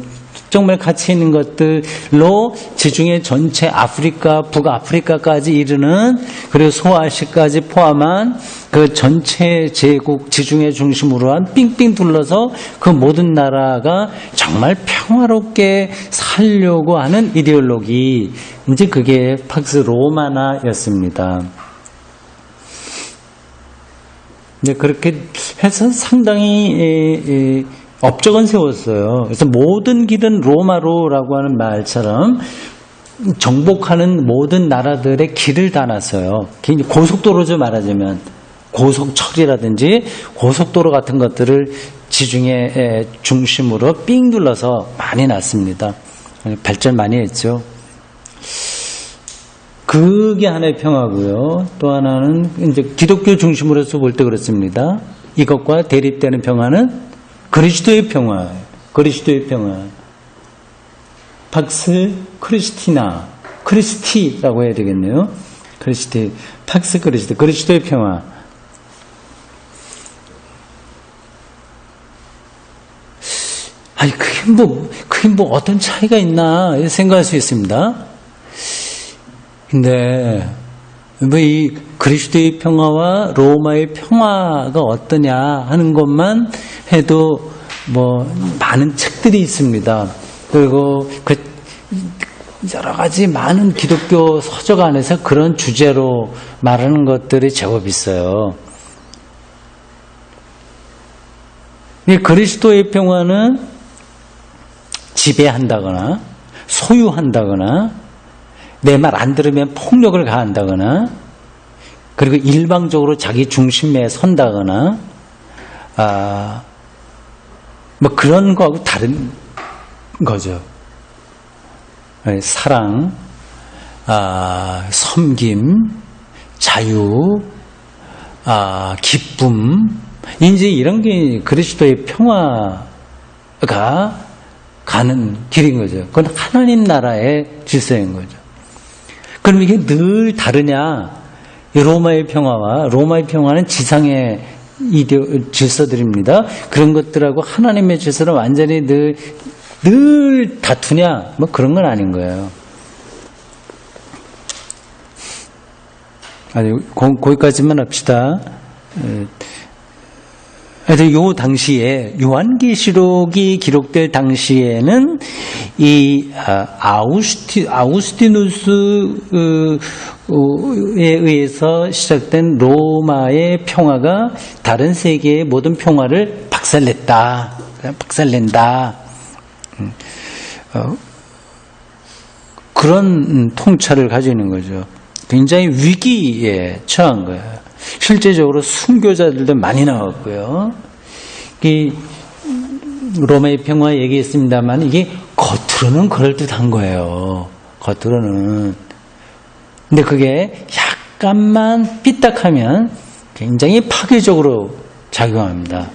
정말 가치 있는 것들로 지중해 전체 아프리카, 북아프리카까지 이르는 그리고 소아시아까지 포함한 그 전체 제국 지중해 중심으로 한 삥삥 둘러서 그 모든 나라가 정말 평화롭게 살려고 하는 이데올로기. 이제 그게 팍스 로마나였습니다. 이제 그렇게 해서 상당히 업적은 세웠어요. 그래서 모든 길은 로마로라고 하는 말처럼 정복하는 모든 나라들의 길을 다 놨어요. 고속도로죠, 말하자면. 고속철이라든지 고속도로 같은 것들을 지중해 중심으로 삥 둘러서 많이 놨습니다. 발전 많이 했죠. 그게 하나의 평화고요. 또 하나는 이제 기독교 중심으로서 볼 때 그렇습니다. 이것과 대립되는 평화는 그리스도의 평화, 그리스도의 평화. 팍스 크리스티나, 크리스티라고 해야 되겠네요. 크리스티, 팍스 크리스티, 그리스도의 평화. 아니, 그게 뭐 어떤 차이가 있나 생각할 수 있습니다. 근데, 뭐 이 그리스도의 평화와 로마의 평화가 어떠냐 하는 것만 해도 뭐 많은 책들이 있습니다. 그리고 그 여러 가지 많은 기독교 서적 안에서 그런 주제로 말하는 것들이 제법 있어요. 이 그리스도의 평화는 지배한다거나 소유한다거나 내 말 안 들으면 폭력을 가한다거나 그리고 일방적으로 자기 중심에 선다거나 뭐 그런 거하고 다른 거죠. 사랑, 섬김, 자유, 기쁨 이제 이런 게 그리스도의 평화가 가는 길인 거죠. 그건 하나님 나라의 질서인 거죠. 그럼 이게 늘 다르냐? 이 로마의 평화는 지상의 질서들입니다. 그런 것들하고 하나님의 질서는 완전히 늘 다투냐? 뭐 그런 건 아닌 거예요. 아니, 거기까지만 합시다. 하여튼 요 당시에 요한계시록이 기록될 당시에는 이 아우구스티누스에 의해서 시작된 로마의 평화가 다른 세계의 모든 평화를 박살낸다. 그런 통찰을 가지고 있는 거죠. 굉장히 위기에 처한 거예요. 실제적으로 순교자들도 많이 나왔고요. 이 로마의 평화 얘기했습니다만 이게 겉으로는 그럴듯한 거예요. 겉으로는. 근데 그게 약간만 삐딱하면 굉장히 파괴적으로 작용합니다.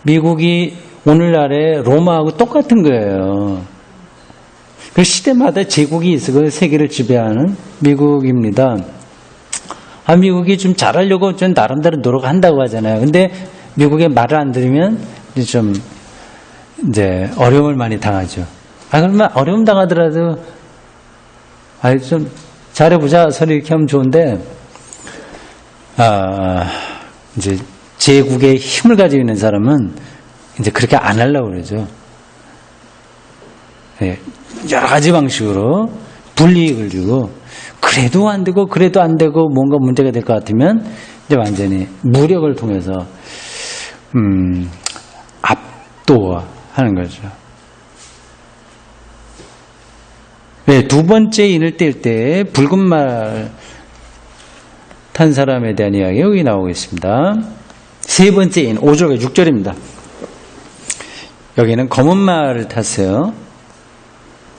미국이 오늘날의 로마하고 똑같은 거예요. 그 시대마다 제국이 있어 세계를 지배하는 미국입니다. 미국이 좀 잘하려고 좀 나름대로 노력한다고 하잖아요. 근데 미국의 말을 안 들으면 이제 어려움을 많이 당하죠. 그러면 어려움 당하더라도, 좀 잘해보자. 소리 이렇게 하면 좋은데, 이제 제국의 힘을 가지고 있는 사람은 이제 그렇게 안 하려고 그러죠. 예, 여러 가지 방식으로 불이익을 주고, 그래도 안 되고, 그래도 안 되고, 뭔가 문제가 될 것 같으면, 이제 완전히 무력을 통해서, 압도하는 거죠. 네, 두 번째 인을 뗄 때 붉은 말 탄 사람에 대한 이야기 여기 나오고 있습니다. 세 번째 인, 5절과 6절입니다. 여기는 검은 말을 탔어요.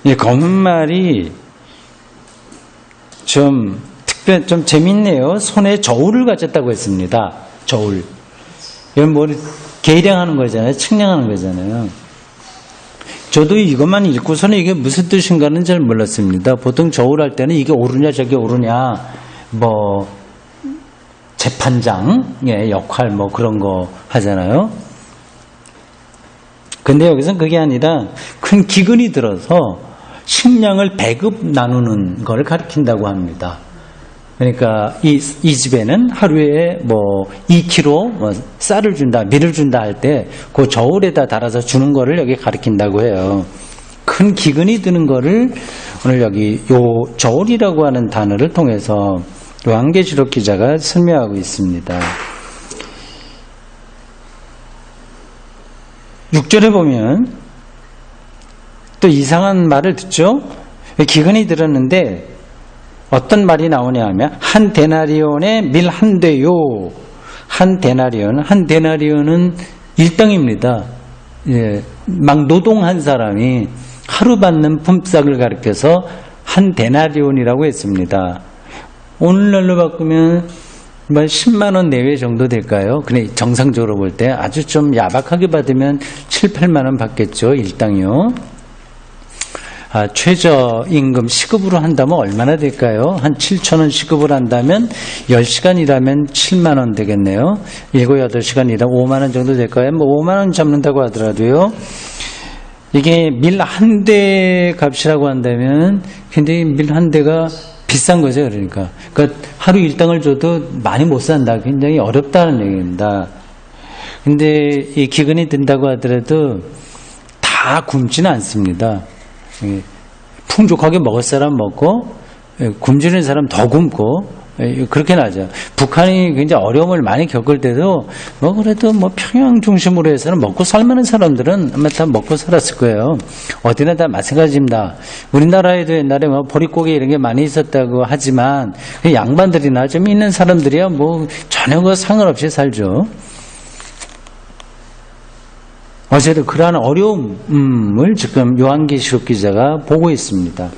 이 검은 말이 좀 재밌네요. 손에 저울을 가졌다고 했습니다. 저울. 이건 뭐 계량하는 거잖아요. 측량하는 거잖아요. 저도 이것만 읽고서는 이게 무슨 뜻인가는 잘 몰랐습니다. 보통 저울 할 때는 이게 옳으냐 저게 옳으냐 뭐 재판장의 역할 뭐 그런 거 하잖아요. 근데 여기서는 그게 아니라 큰 기근이 들어서 식량을 배급 나누는 걸 가리킨다고 합니다. 그러니까 이 집에는 하루에 뭐 2kg 뭐 쌀을 준다, 밀을 준다 할 때 그 저울에다 달아서 주는 거를 여기 가리킨다고 해요. 큰 기근이 드는 거를 오늘 여기 요 저울이라고 하는 단어를 통해서 요한계시록 기자가 설명하고 있습니다. 6절에 보면 또 이상한 말을 듣죠. 기근이 들었는데 어떤 말이 나오냐 하면 한 데나리온에 밀 한 대요. 한 데나리온은 일당입니다. 예, 막 노동한 사람이 하루 받는 품삯을 가리켜서 한 데나리온이라고 했습니다. 오늘날로 바꾸면 10만 원 내외 정도 될까요? 근데 정상적으로 볼 때 아주 좀 야박하게 받으면 7, 8만 원 받겠죠. 일당이요. 최저임금 시급으로 한다면 얼마나 될까요? 한 7천 원 시급을 한다면 10시간 일하면 7만 원 되겠네요. 7, 8시간 일하면 5만 원 정도 될까요? 뭐 5만 원 잡는다고 하더라도요. 이게 밀 한 대 값이라고 한다면 굉장히 밀 한 대가 비싼 거죠. 그러니까 하루 일당을 줘도 많이 못 산다. 굉장히 어렵다는 얘기입니다. 근데 이 기근이 든다고 하더라도 다 굶지는 않습니다. 풍족하게 먹을 사람 먹고 굶주리는 사람 더 굶고 그렇게 나죠. 북한이 굉장히 어려움을 많이 겪을 때도 뭐 그래도 뭐 평양 중심으로 해서는 먹고 살만한 사람들은 아마 다 먹고 살았을 거예요. 어디나 다 마찬가지입니다. 우리나라에도 옛날에 뭐 보릿고개 이런 게 많이 있었다고 하지만 양반들이나 좀 있는 사람들이야 뭐 전혀 그 상관없이 살죠. 어쨌든 그러한 어려움을 지금 요한계시록 기자가 보고 있습니다.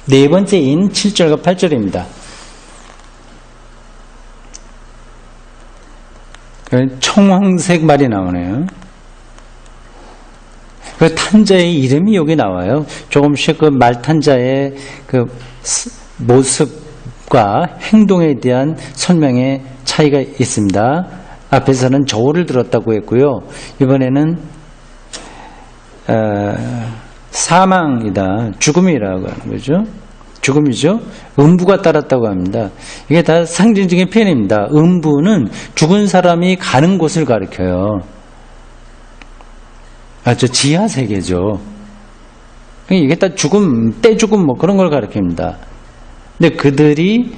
네 번째인 7절과 8절입니다. 청황색 말이 나오네요. 그 탄자의 이름이 여기 나와요. 조금씩 그 말탄자의 그 모습과 행동에 대한 설명의 차이가 있습니다. 앞에서는 저울을 들었다고 했고요. 이번에는 사망이다. 죽음이라고 하는 거죠. 죽음이죠. 음부가 따랐다고 합니다. 이게 다 상징적인 표현입니다. 음부는 죽은 사람이 가는 곳을 가리켜요. 저 지하 세계죠. 이게 다 죽음, 떼죽음 뭐 그런 걸 가리킵니다. 근데 그들이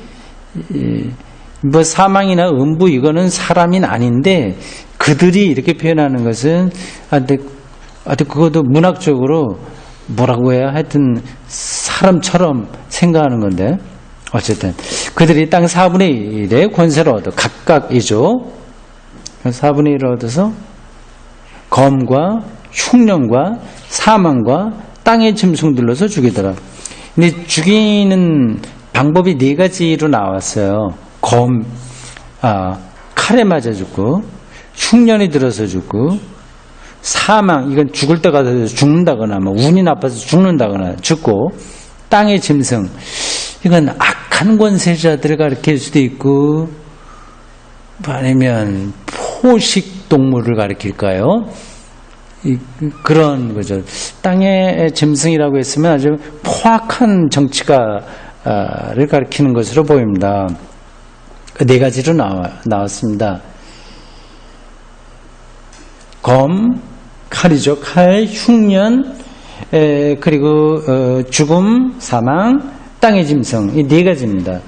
뭐 사망이나 음부 이거는 사람인 아닌데 그들이 이렇게 표현하는 것은 그것도 문학적으로 뭐라고 해야 하여튼 사람처럼 생각하는 건데 어쨌든 그들이 땅 4분의 1의 권세를 얻어 각각이죠. 4분의 1을 얻어서 검과 흉년과 사망과 땅의 짐승들로서 죽이더라. 근데 죽이는 방법이 네 가지로 나왔어요. 칼에 맞아 죽고 흉년이 들어서 죽고 사망, 이건 죽을 때가 돼서 죽는다거나 뭐 운이 나빠서 죽는다거나 죽고 땅의 짐승, 이건 악한 권세자들을 가리킬 수도 있고 아니면 포식 동물을 가리킬까요? 그런 거죠. 땅의 짐승이라고 했으면 아주 포악한 정치가를 가리키는 것으로 보입니다. 네 가지로 나왔습니다. 검, 칼이죠. 칼, 흉년, 그리고 죽음, 사망, 땅의 짐승. 이 네 가지입니다.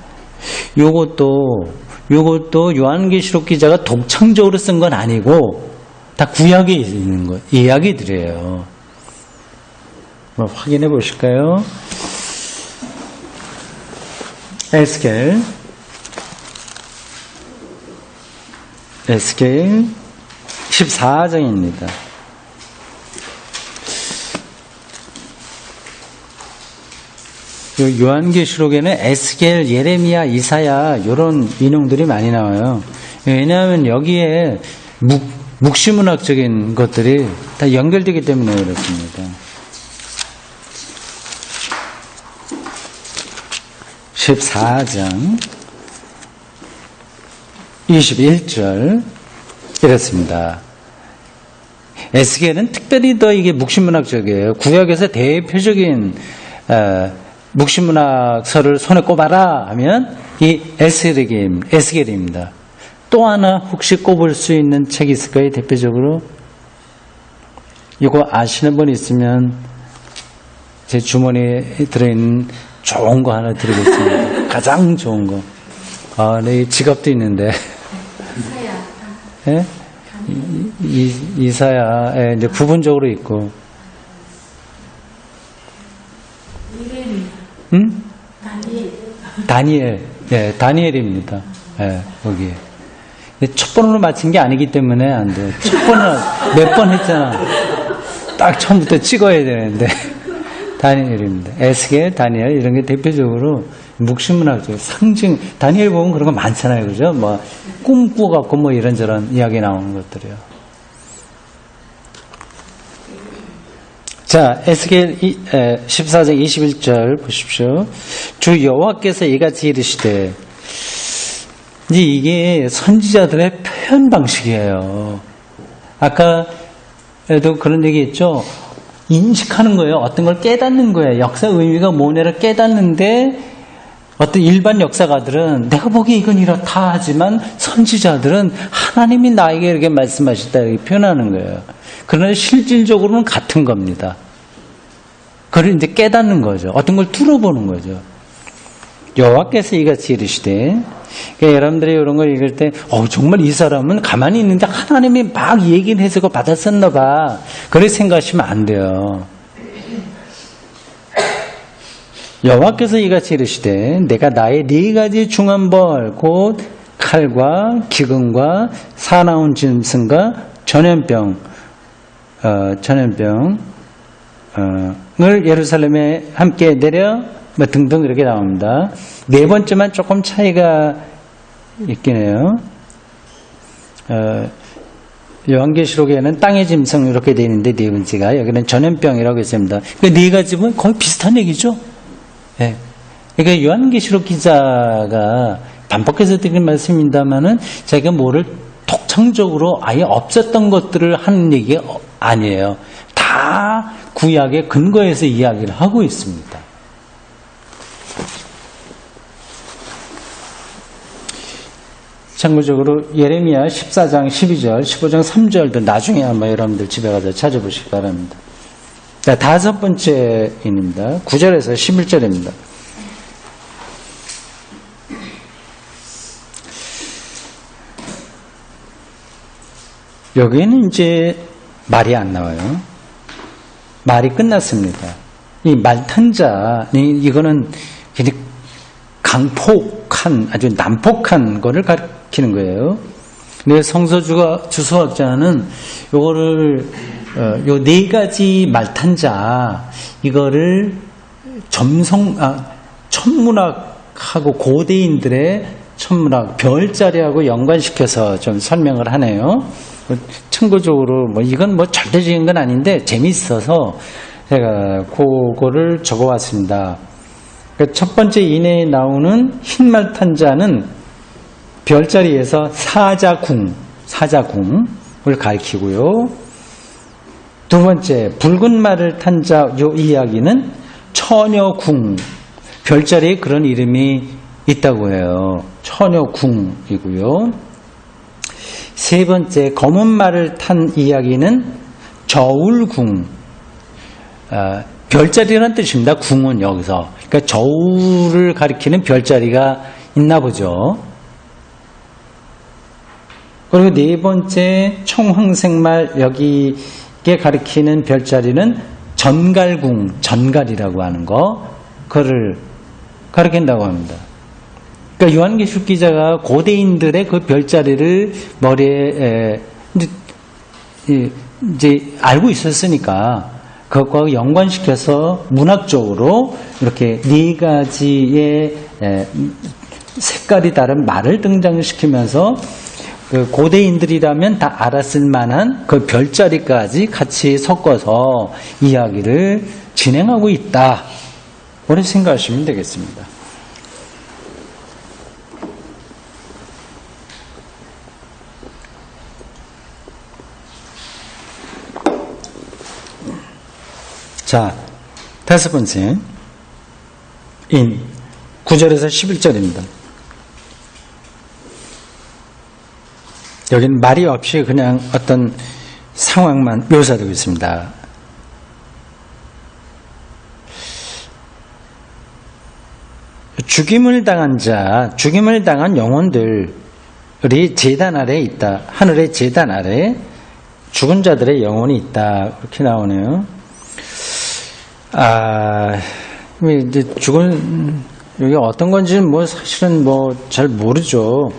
요것도 요한계시록 기자가 독창적으로 쓴 건 아니고 다 구약에 있는 거 이야기들이에요. 한번 확인해 보실까요? 에스겔 14장입니다. 요한계시록에는 에스겔, 예레미야, 이사야 이런 인용들이 많이 나와요. 왜냐하면 여기에 묵시문학적인 것들이 다 연결되기 때문에 그렇습니다. 14장 21절 이렇습니다. 에스겔은 특별히 더 이게 묵시문학적이에요. 구약에서 대표적인 묵시문학서를 손에 꼽아라 하면 이 에스겔입니다. 또 하나 혹시 꼽을 수 있는 책이 있을까요? 대표적으로 이거 아시는 분 있으면 제 주머니에 들어있는 좋은 거 하나 드리겠습니다. 가장 좋은 거. 네, 지갑도 있는데. 예? 이사야, 이제 부분적으로 있고. 응? 다니엘. 예, 다니엘입니다. 예, 여기. 첫 번으로 맞힌 게 아니기 때문에 안 돼. 첫 번은 몇 번 했잖아. 딱 처음부터 찍어야 되는데. 다니엘입니다. 에스겔, 다니엘 이런 게 대표적으로 묵시문학적 상징. 다니엘 보면 그런 거 많잖아요, 그죠? 뭐 꿈꾸갖고 뭐 이런저런 이야기 나오는 것들이요. 자, 에스겔 14장 21절 보십시오. 주 여호와께서 이같이 이르시되, 이제 이게 선지자들의 표현 방식이에요. 아까도 그런 얘기 했죠. 인식하는 거예요. 어떤 걸 깨닫는 거예요. 역사 의미가 뭐냐를 깨닫는데 어떤 일반 역사가들은 내가 보기에 이건 이렇다 하지만 선지자들은 하나님이 나에게 이렇게 말씀하셨다 이렇게 표현하는 거예요. 그러나 실질적으로는 같은 겁니다. 그걸 이제 깨닫는 거죠. 어떤 걸 들어보는 거죠. 여호와께서 이같이 이르시되, 그러니까 여러분들이 이런 걸 읽을 때 정말 이 사람은 가만히 있는데 하나님이 막 얘기를 해서 받았었나 봐. 그렇게 생각하시면 안 돼요. 여호와께서 이같이 이르시되, 내가 나의 네 가지 중한 벌 곧 칼과 기근과 사나운 짐승과 전염병을 예루살렘에 함께 내려 뭐 등등 이렇게 나옵니다. 네 번째만 조금 차이가 있긴 해요. 요한계시록에는 땅의 짐승 이렇게 되어 있는데 네 번째가 여기는 전염병이라고 있습니다. 그 네 가지면 거의 비슷한 얘기죠. 네. 그러니까 요한계시록 기자가 반복해서 드린 말씀입니다만은 자기가 뭐를 독창적으로 아예 없었던 것들을 하는 얘기가 아니에요. 다 구약의 근거에서 이야기를 하고 있습니다. 참고적으로 예레미야 14장 12절, 15장 3절도 나중에 한번 여러분들 집에 가서 찾아보시기 바랍니다. 자, 다섯 번째입니다. 9절에서 11절입니다. 여기는 이제 말이 안 나와요. 말이 끝났습니다. 이 말탄자, 이거는 굉장히 강폭한, 아주 난폭한 거를 가리키는 거예요. 근데 주석학자는 요거를, 요 네 가지 말탄자, 이거를 천문학하고 고대인들의 천문학, 별자리하고 연관시켜서 좀 설명을 하네요. 참고적으로 이건 절대적인 건 아닌데 재밌어서 제가 그거를 적어왔습니다. 첫 번째 이내에 나오는 흰 말탄자는 별자리에서 사자궁을 가리키고요. 두 번째, 붉은 말을 탄 자, 요 이야기는 처녀궁, 별자리에 그런 이름이 있다고 해요. 처녀궁이고요. 세 번째, 검은 말을 탄 이야기는 저울궁, 별자리라는 뜻입니다. 궁은 여기서. 그러니까 저울을 가리키는 별자리가 있나 보죠. 그리고 네 번째, 청황색말, 여기에 가리키는 별자리는 전갈궁, 전갈이라고 하는 거, 그거를 가리킨다고 합니다. 그러니까 요한계시록 기자가 고대인들의 그 별자리를 머리에 이제 알고 있었으니까 그것과 연관시켜서 문학적으로 이렇게 네 가지의 색깔이 다른 말을 등장시키면서 그 고대인들이라면 다 알았을 만한 그 별자리까지 같이 섞어서 이야기를 진행하고 있다. 그렇게 생각하시면 되겠습니다. 자, 다섯 번째, 9절에서 11절입니다. 여기는 말이 없이 그냥 어떤 상황만 묘사되고 있습니다. 죽임을 당한 자, 죽임을 당한 영혼들이 제단 아래에 있다. 하늘의 제단 아래에 죽은 자들의 영혼이 있다. 그렇게 나오네요. 이제 죽은, 여기 어떤 건지는 뭐 사실은 뭐 잘 모르죠.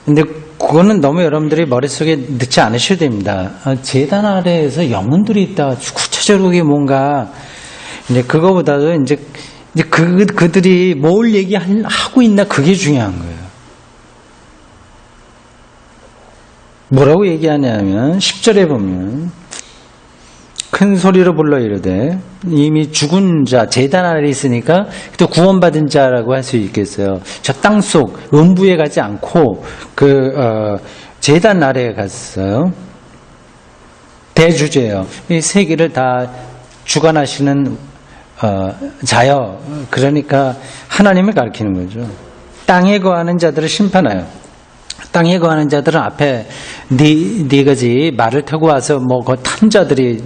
근데 그거는 너무 여러분들이 머릿속에 넣지 않으셔야 됩니다. 제단 아래에서 영혼들이 있다. 구체적으로 그게 뭔가, 이제 그거보다도 이제 그들이 뭘 얘기하고 있나 그게 중요한 거예요. 뭐라고 얘기하냐면 10절에 보면 큰 소리로 불러 이르되 이미 죽은 자 제단 아래에 있으니까 또 구원받은 자라고 할 수 있겠어요. 저 땅속 음부에 가지 않고 제단 아래에 갔어요. 대주제예요. 이 세계를 다 주관하시는 자여. 그러니까 하나님을 가리키는 거죠. 땅에 거하는 자들을 심판하여. 땅에 거하는 자들은 앞에 네 가지 말을 타고 와서 그 탄 자들이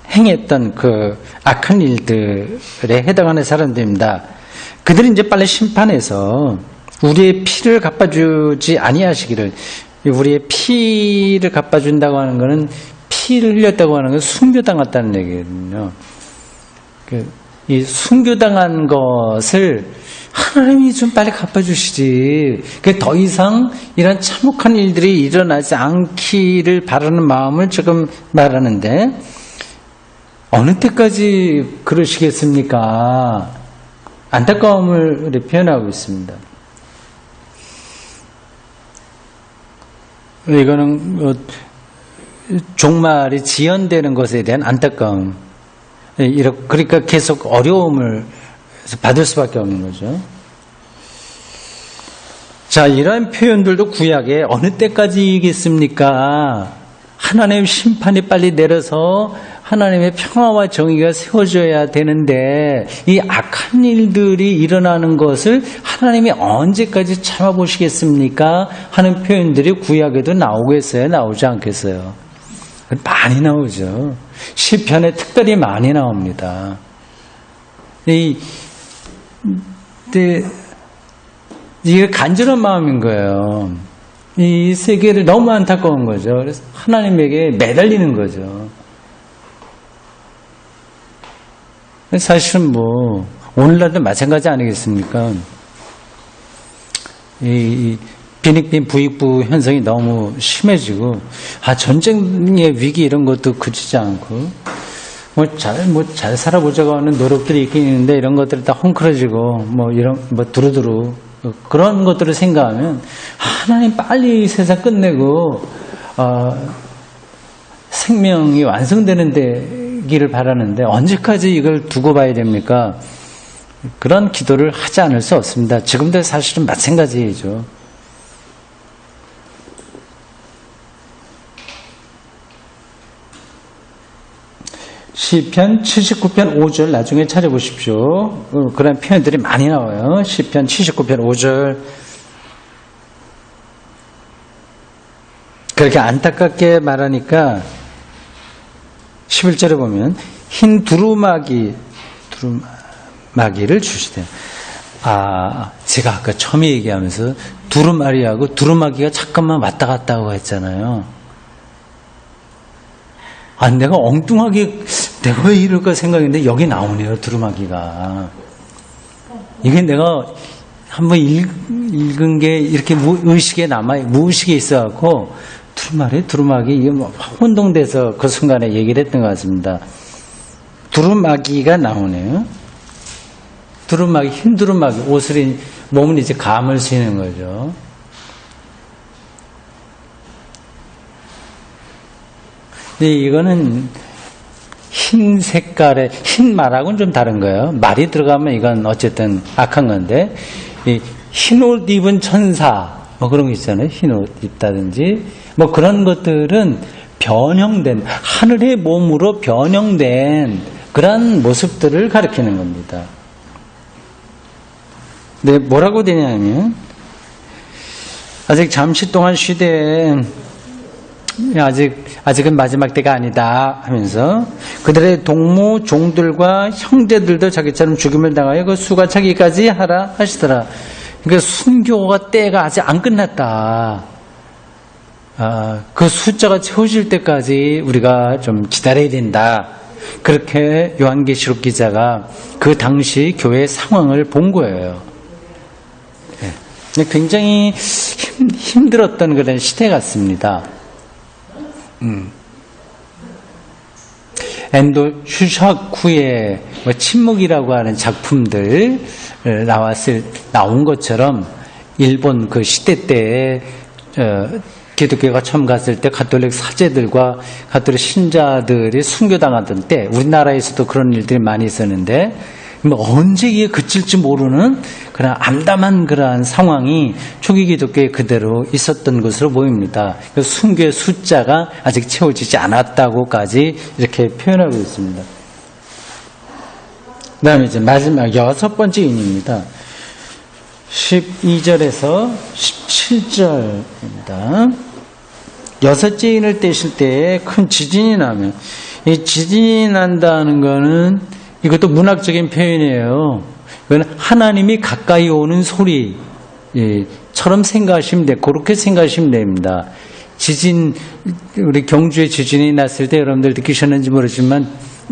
행했던 그 악한 일들에 해당하는 사람들입니다. 그들이 이제 빨리 심판해서 우리의 피를 갚아주지 아니하시기를. 우리의 피를 갚아준다고 하는 것은 피를 흘렸다고 하는 건 순교당했다는 얘기거든요. 이 순교당한 것을 하나님이 좀 빨리 갚아주시지. 더 이상 이런 참혹한 일들이 일어나지 않기를 바라는 마음을 지금 말하는데, 어느 때까지 그러시겠습니까? 안타까움을 표현하고 있습니다. 이거는 종말이 지연되는 것에 대한 안타까움. 그러니까 계속 어려움을 받을 수밖에 없는 거죠. 자, 이러한 표현들도 구약에 어느 때까지이겠습니까? 하나님의 심판이 빨리 내려서 하나님의 평화와 정의가 세워져야 되는데 이 악한 일들이 일어나는 것을 하나님이 언제까지 참아보시겠습니까? 하는 표현들이 구약에도 나오겠어요? 나오지 않겠어요? 많이 나오죠. 시편에 특별히 많이 나옵니다. 이게 간절한 마음인 거예요. 이 세계를 너무 안타까운 거죠. 그래서 하나님에게 매달리는 거죠. 사실은 오늘날도 마찬가지 아니겠습니까? 이 빈익빈 부익부 현상이 너무 심해지고, 전쟁의 위기 이런 것도 그치지 않고, 잘 살아보자고 하는 노력들이 있긴 있는데, 이런 것들이 다 헝클어지고, 두루두루, 그런 것들을 생각하면, 하나님 빨리 세상 끝내고, 생명이 완성되는 데기를 바라는데, 언제까지 이걸 두고 봐야 됩니까? 그런 기도를 하지 않을 수 없습니다. 지금도 사실은 마찬가지죠. 시편 79편 5절 나중에 찾아보십시오. 그런 표현들이 많이 나와요. 시편 79편 5절. 그렇게 안타깝게 말하니까 11절에 보면 흰 두루마기를 주시대요. 제가 아까 처음에 얘기하면서 두루마리하고 두루마기가 잠깐만 왔다 갔다 하고 했잖아요. 내가 엉뚱하게 내가 왜 이럴까 생각했는데 여기 나오네요, 두루마기가. 이게 내가 한번 읽은 게 이렇게 무의식에 있어갖고 두루마기 이게 뭐 혼동돼서 그 순간에 얘기를 했던 것 같습니다. 두루마기가 나오네요. 두루마기, 흰 두루마기, 몸은 이제 감을 쓰는 거죠. 근데 이거는 흰 색깔의, 흰 말하고는 좀 다른 거예요. 말이 들어가면 이건 어쨌든 악한 건데, 흰 옷 입은 천사, 뭐 그런 거 있잖아요. 흰 옷 입다든지, 뭐 그런 것들은 변형된, 하늘의 몸으로 변형된 그런 모습들을 가리키는 겁니다. 네, 뭐라고 되냐면, 아직 잠시 동안 쉬되, 아직은 마지막 때가 아니다 하면서 그들의 동무 종들과 형제들도 자기처럼 죽임을 당하여 그 수가 차기까지 하라 하시더라. 그러니까 순교가 때가 아직 안 끝났다. 그 숫자가 채워질 때까지 우리가 좀 기다려야 된다. 그렇게 요한계시록 기자가 그 당시 교회 상황을 본 거예요. 굉장히 힘들었던 그런 시대 같습니다. 엔도 슈샤쿠의 침묵이라고 하는 작품들 나온 것처럼 일본 그 시대 때에 기독교가 처음 갔을 때 가톨릭 사제들과 가톨릭 신자들이 순교당하던 때 우리나라에서도 그런 일들이 많이 있었는데 언제 이게 그칠지 모르는 그런 암담한 그러한 상황이 초기 기독교에 그대로 있었던 것으로 보입니다. 순교의 숫자가 아직 채워지지 않았다고까지 이렇게 표현하고 있습니다. 그 다음에 이제 마지막 6번째 인입니다. 12절에서 17절입니다. 6째 인을 떼실 때 큰 지진이 나면, 이 지진이 난다는 거는 이것도 문학적인 표현이에요. 이건 하나님이 가까이 오는 소리처럼 생각하시면 돼요. 그렇게 생각하시면 됩니다. 우리 경주에 지진이 났을 때 여러분들 느끼셨는지 모르지만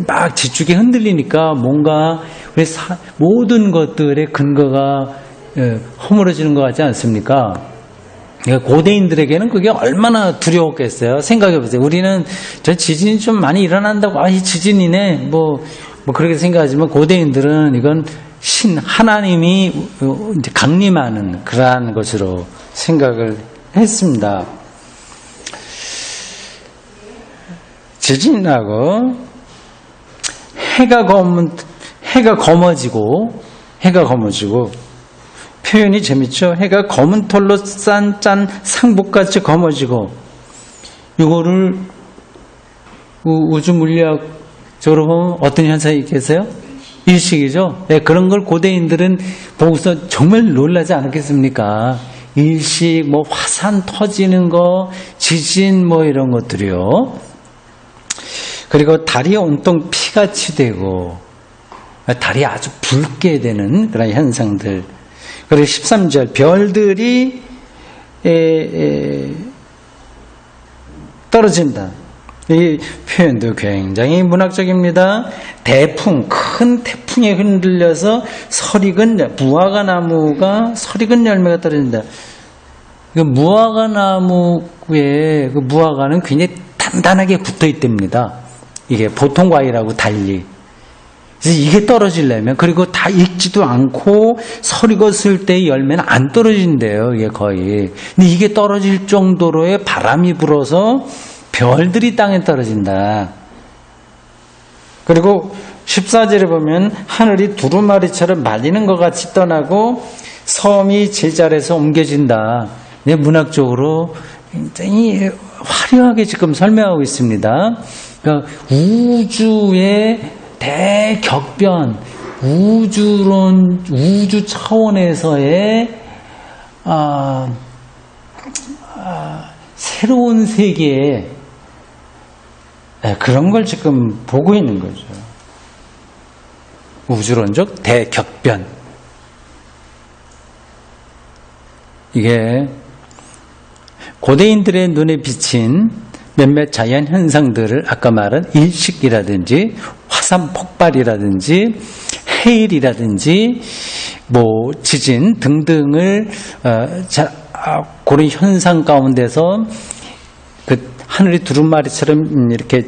막 지축이 흔들리니까 뭔가 우리 모든 것들의 근거가 허물어지는 것 같지 않습니까? 고대인들에게는 그게 얼마나 두려웠겠어요. 생각해보세요. 우리는 저 지진이 좀 많이 일어난다고, 이 지진이네. 뭐 그렇게 생각하지만 고대인들은 이건 하나님이 이제 강림하는 그러한 것으로 생각을 했습니다. 지진이 나고 해가 검어지고 표현이 재밌죠. 해가 검은 털로 짠 상복같이 검어지고 이거를 우주 물리학적으로 보면 어떤 현상이 있겠어요? 일식이죠. 네, 그런 걸 고대인들은 보고서 정말 놀라지 않았겠습니까? 일식, 화산 터지는 거, 지진 이런 것들이요. 그리고 달이 온통 피같이 되고 달이 아주 붉게 되는 그런 현상들. 그리고 13절 별들이 떨어진다. 이 표현도 굉장히 문학적입니다. 큰 태풍에 흔들려서 무화과 나무가 설익은 열매가 떨어진다. 무화과 나무에 그 무화과는 굉장히 단단하게 붙어 있답니다. 이게 보통 과일하고 달리. 그래서 이게 떨어지려면, 그리고 다 익지도 않고 설익었을 때의 열매는 안 떨어진대요. 이게 거의. 근데 이게 떨어질 정도로의 바람이 불어서 별들이 땅에 떨어진다. 그리고 14절에 보면 하늘이 두루마리처럼 말리는 것 같이 떠나고 섬이 제자리에서 옮겨진다. 문학적으로 굉장히 화려하게 지금 설명하고 있습니다. 그러니까 우주의 대격변, 우주 차원에서의 새로운 세계에 그런 걸 지금 보고 있는 거죠. 우주론적 대격변. 이게 고대인들의 눈에 비친 몇몇 자연 현상들을 아까 말한 일식이라든지 화산 폭발이라든지 해일이라든지 뭐 지진 등등을 그런 현상 가운데서 그 하늘이 두루마리처럼 이렇게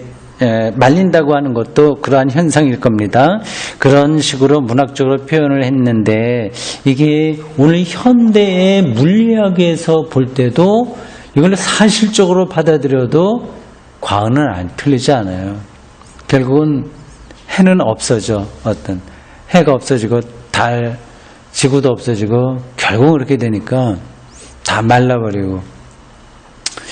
말린다고 하는 것도 그러한 현상일 겁니다. 그런 식으로 문학적으로 표현을 했는데 이게 오늘 현대의 물리학에서 볼 때도 이걸 사실적으로 받아들여도 과언은 틀리지 않아요. 결국은 해는 없어져. 어떤 해가 없어지고 달, 지구도 없어지고 결국은 그렇게 되니까 다 말라버리고.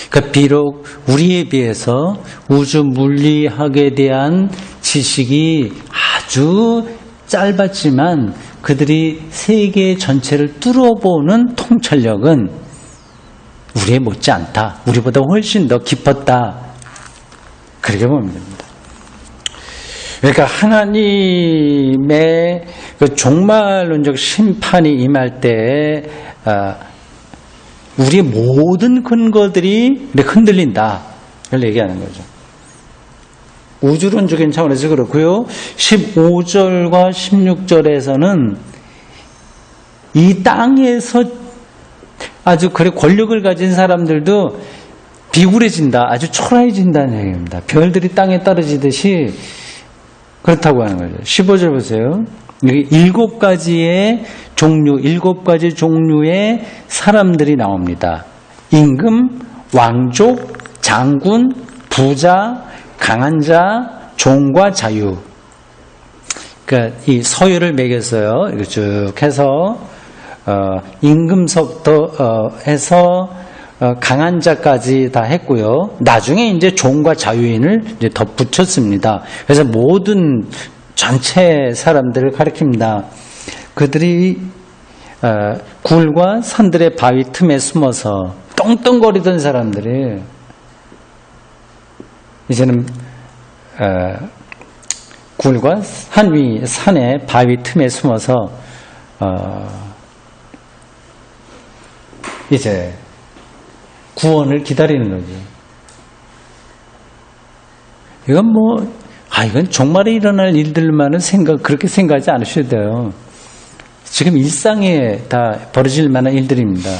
그러니까 비록 우리에 비해서 우주 물리학에 대한 지식이 아주 짧았지만 그들이 세계 전체를 뚫어보는 통찰력은 우리에 못지 않다. 우리보다 훨씬 더 깊었다. 그렇게 보면 됩니다. 그러니까 하나님의 그 종말론적 심판이 임할 때 우리의 모든 근거들이 흔들린다. 그걸 얘기하는 거죠. 우주론적인 차원에서 그렇고요. 15절과 16절에서는 이 땅에서 아주 그래 권력을 가진 사람들도 비굴해진다. 아주 초라해진다는 얘기입니다. 별들이 땅에 떨어지듯이 그렇다고 하는 거죠. 15절 보세요. 여기 7가지의 종류, 7가지 종류의 사람들이 나옵니다. 임금, 왕족, 장군, 부자, 강한 자, 종과 자유. 그러니까 이 서열을 매겼어요. 이거 쭉 해서 임금서부터 해서 강한 자까지 다 했고요. 나중에 이제 종과 자유인을 이제 덧붙였습니다. 그래서 모든 전체 사람들을 가리킵니다. 그들이 굴과 산들의 바위 틈에 숨어서 떵떵거리던 사람들이 이제는 굴과 산의 바위 틈에 숨어서 이제 구원을 기다리는 거죠. 이건 이건 정말에 일어날 일들만은 그렇게 생각하지 않으셔도 돼요. 지금 일상에 다 벌어질 만한 일들입니다.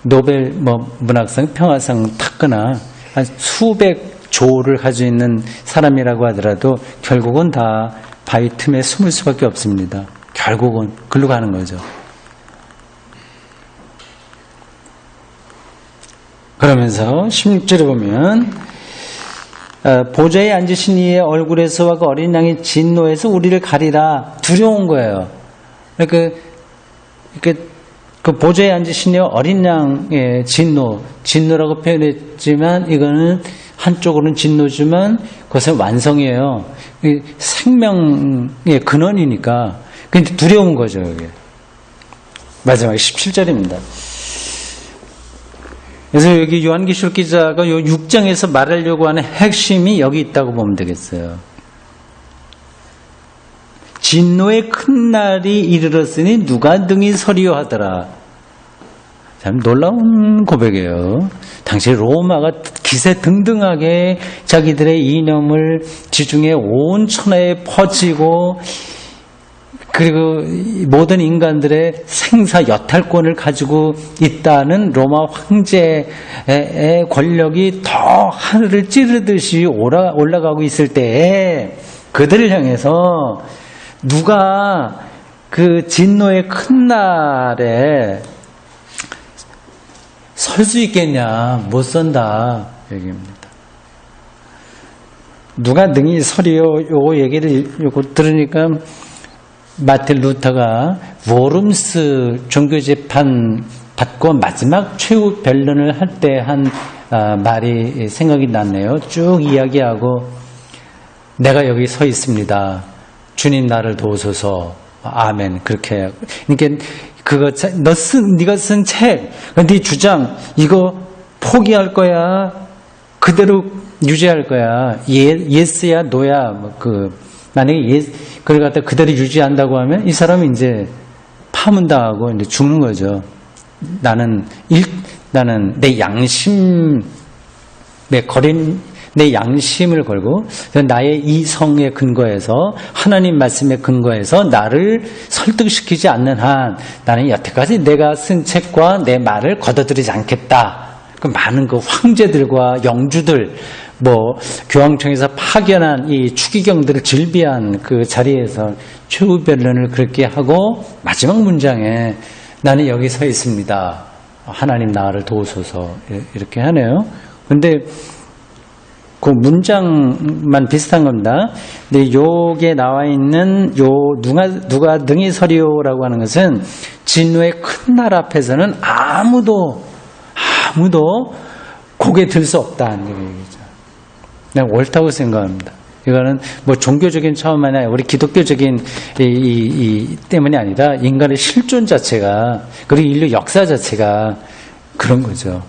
노벨 문학상, 평화상 탔거나 한 수백 조를 가지고 있는 사람이라고 하더라도 결국은 다 바위 틈에 숨을 수밖에 없습니다. 결국은 글로 가는 거죠. 그러면서 16절에 보면 보좌에 앉으신 이의 얼굴에서와 그 어린 양의 진노에서 우리를 가리라. 두려운 거예요. 그 보좌에 앉으신 이의 어린 양의 진노라고 표현했지만 이거는 한쪽으로는 진노지만 그것은 완성이에요. 생명의 근원이니까. 근데 두려운 거죠. 이게. 마지막에 17절입니다. 그래서 여기 요한계시록 기자가 요 6장에서 말하려고 하는 핵심이 여기 있다고 보면 되겠어요. 진노의 큰 날이 이르렀으니 누가 능히 서리요 하더라. 참 놀라운 고백이에요. 당시 로마가 기세등등하게 자기들의 이념을 지중해 온 천하에 퍼지고 그리고 모든 인간들의 생사 여탈권을 가지고 있다는 로마 황제의 권력이 더 하늘을 찌르듯이 올라가고 있을 때에 그들을 향해서 누가 그 진노의 큰 날에 설 수 있겠냐? 못 선다. 얘기입니다. 누가 능히 서리요? 요거 얘기를 요거 들으니까 마틴 루터가 워룸스 종교재판 받고 마지막 최후 변론을 할 때 한 말이 생각이 났네요. 쭉 이야기하고 내가 여기 서 있습니다. 주님 나를 도우소서. 아멘. 그렇게. 그러니까 그거 네가 쓴 책, 네 주장 이거 포기할 거야. 그대로 유지할 거야. 예스야 노야. 만약에 그걸 갖다 그대로 유지한다고 하면 이 사람은 이제 파문당하고 이제 죽는 거죠. 나는 내 양심을 걸고 나의 이성에 근거해서 하나님 말씀에 근거해서 나를 설득시키지 않는 한 나는 여태까지 내가 쓴 책과 내 말을 거둬들이지 않겠다. 그 많은 그 황제들과 영주들 교황청에서 파견한 이 추기경들을 질비한 그 자리에서 최후 변론을 그렇게 하고 마지막 문장에 나는 여기 서 있습니다. 하나님 나를 도우소서 이렇게 하네요. 근데 그 문장만 비슷한 겁니다. 근데 요게 나와 있는 누가 능히 서리오라고 하는 것은 진노의 큰 날 앞에서는 아무도 고개 들 수 없다는 얘기죠. 그냥 옳다고 생각합니다. 이거는 종교적인 차원만이 아니라 우리 기독교적인 때문이 아니라 인간의 실존 자체가 그리고 인류 역사 자체가 그런 거죠.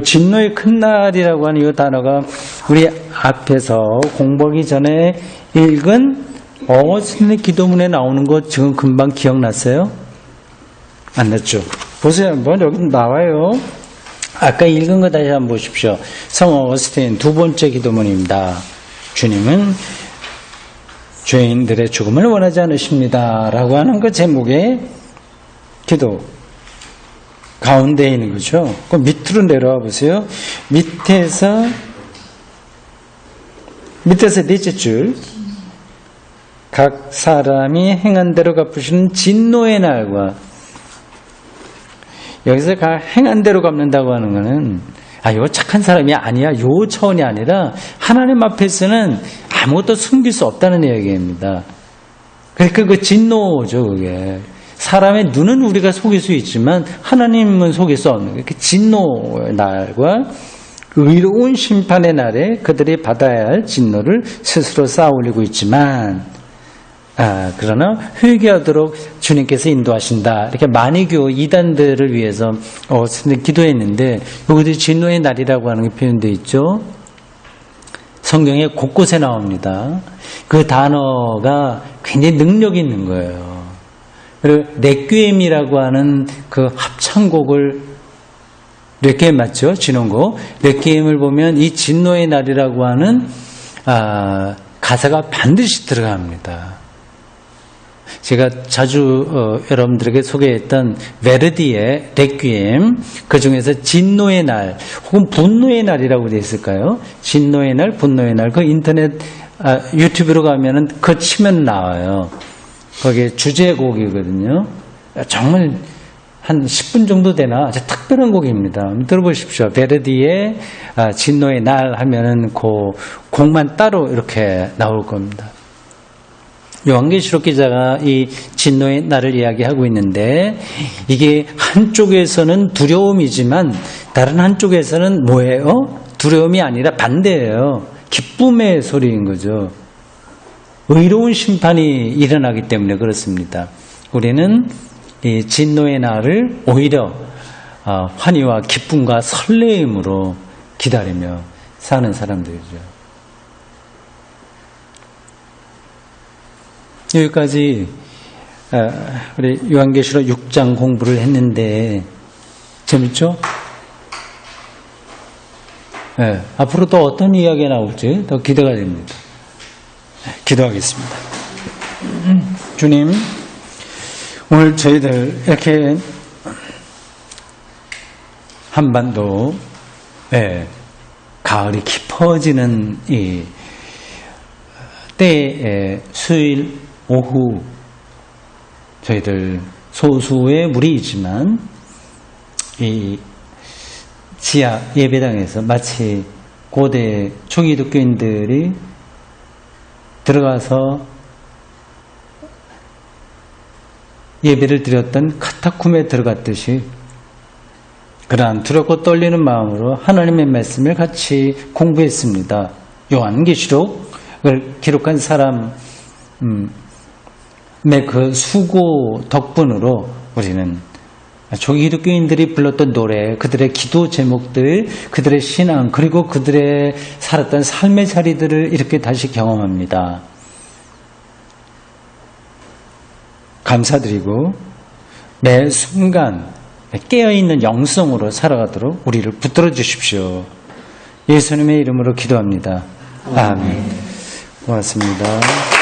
진노의 큰 날이라고 하는 이 단어가 우리 앞에서 공부하기 전에 읽은 어거스틴의 기도문에 나오는 거 지금 금방 기억났어요? 안 났죠? 보세요. 한번 여기 나와요. 아까 읽은 거 다시 한번 보십시오. 성 어거스틴 두 번째 기도문입니다. 주님은 죄인들의 죽음을 원하지 않으십니다. 라고 하는 그 제목의 기도. 가운데에 있는 거죠. 그 밑으로 내려와 보세요. 밑에서 넷째 줄. 각 사람이 행한 대로 갚으시는 진노의 날과 여기서 행한 대로 갚는다고 하는 거는 이거 착한 사람이 아니야. 요 차원이 아니라 하나님 앞에서는 아무것도 숨길 수 없다는 이야기입니다. 그러니까 그 진노죠. 그게. 사람의 눈은 우리가 속일 수 있지만 하나님은 속일 수 없는 거예요. 진노의 날과 의로운 심판의 날에 그들이 받아야 할 진노를 스스로 쌓아 올리고 있지만 그러나 회개하도록 주님께서 인도하신다. 이렇게 만이교 이단들을 위해서 기도했는데 여기도 진노의 날이라고 하는 게 표현되어 있죠. 성경에 곳곳에 나옵니다. 그 단어가 굉장히 능력이 있는 거예요. 그리고 레퀴엠이라고 하는 그 합창곡을 레퀴엠 맞죠? 진원곡. 레퀴엠을 보면 이 진노의 날이라고 하는 가사가 반드시 들어갑니다. 제가 자주 여러분들에게 소개했던 베르디의 레퀴엠, 그 중에서 진노의 날 혹은 분노의 날이라고 되어 있을까요? 진노의 날, 분노의 날. 그 인터넷 유튜브로 가면은 그 치면 나와요. 거기에 주제곡이거든요. 정말 한 10분 정도 되나 아주 특별한 곡입니다. 들어보십시오. 베르디의 진노의 날 하면은 그 곡만 따로 이렇게 나올 겁니다. 요한계시록 기자가 이 진노의 날을 이야기하고 있는데 이게 한쪽에서는 두려움이지만 다른 한쪽에서는 뭐예요? 두려움이 아니라 반대예요. 기쁨의 소리인 거죠. 의로운 심판이 일어나기 때문에 그렇습니다. 우리는 이 진노의 날을 오히려 환희와 기쁨과 설레임으로 기다리며 사는 사람들이죠. 여기까지 우리 요한계시록 6장 공부를 했는데 재밌죠? 네, 앞으로 또 어떤 이야기가 나올지 더 기대가 됩니다. 기도하겠습니다. 주님, 오늘 저희들 이렇게 한반도 가을이 깊어지는 이 때에 수요일 오후 저희들 소수의 무리이지만 이 지하 예배당에서 마치 고대 초기 기독교인들이 들어가서 예배를 드렸던 카타콤에 들어갔듯이 그러한 두렵고 떨리는 마음으로 하나님의 말씀을 같이 공부했습니다. 요한계시록을 기록한 사람의 그 수고 덕분으로 우리는 초기 기독교인들이 불렀던 노래, 그들의 기도 제목들, 그들의 신앙, 그리고 그들의 살았던 삶의 자리들을 이렇게 다시 경험합니다. 감사드리고 매 순간 깨어있는 영성으로 살아가도록 우리를 붙들어 주십시오. 예수님의 이름으로 기도합니다. 아멘. 고맙습니다.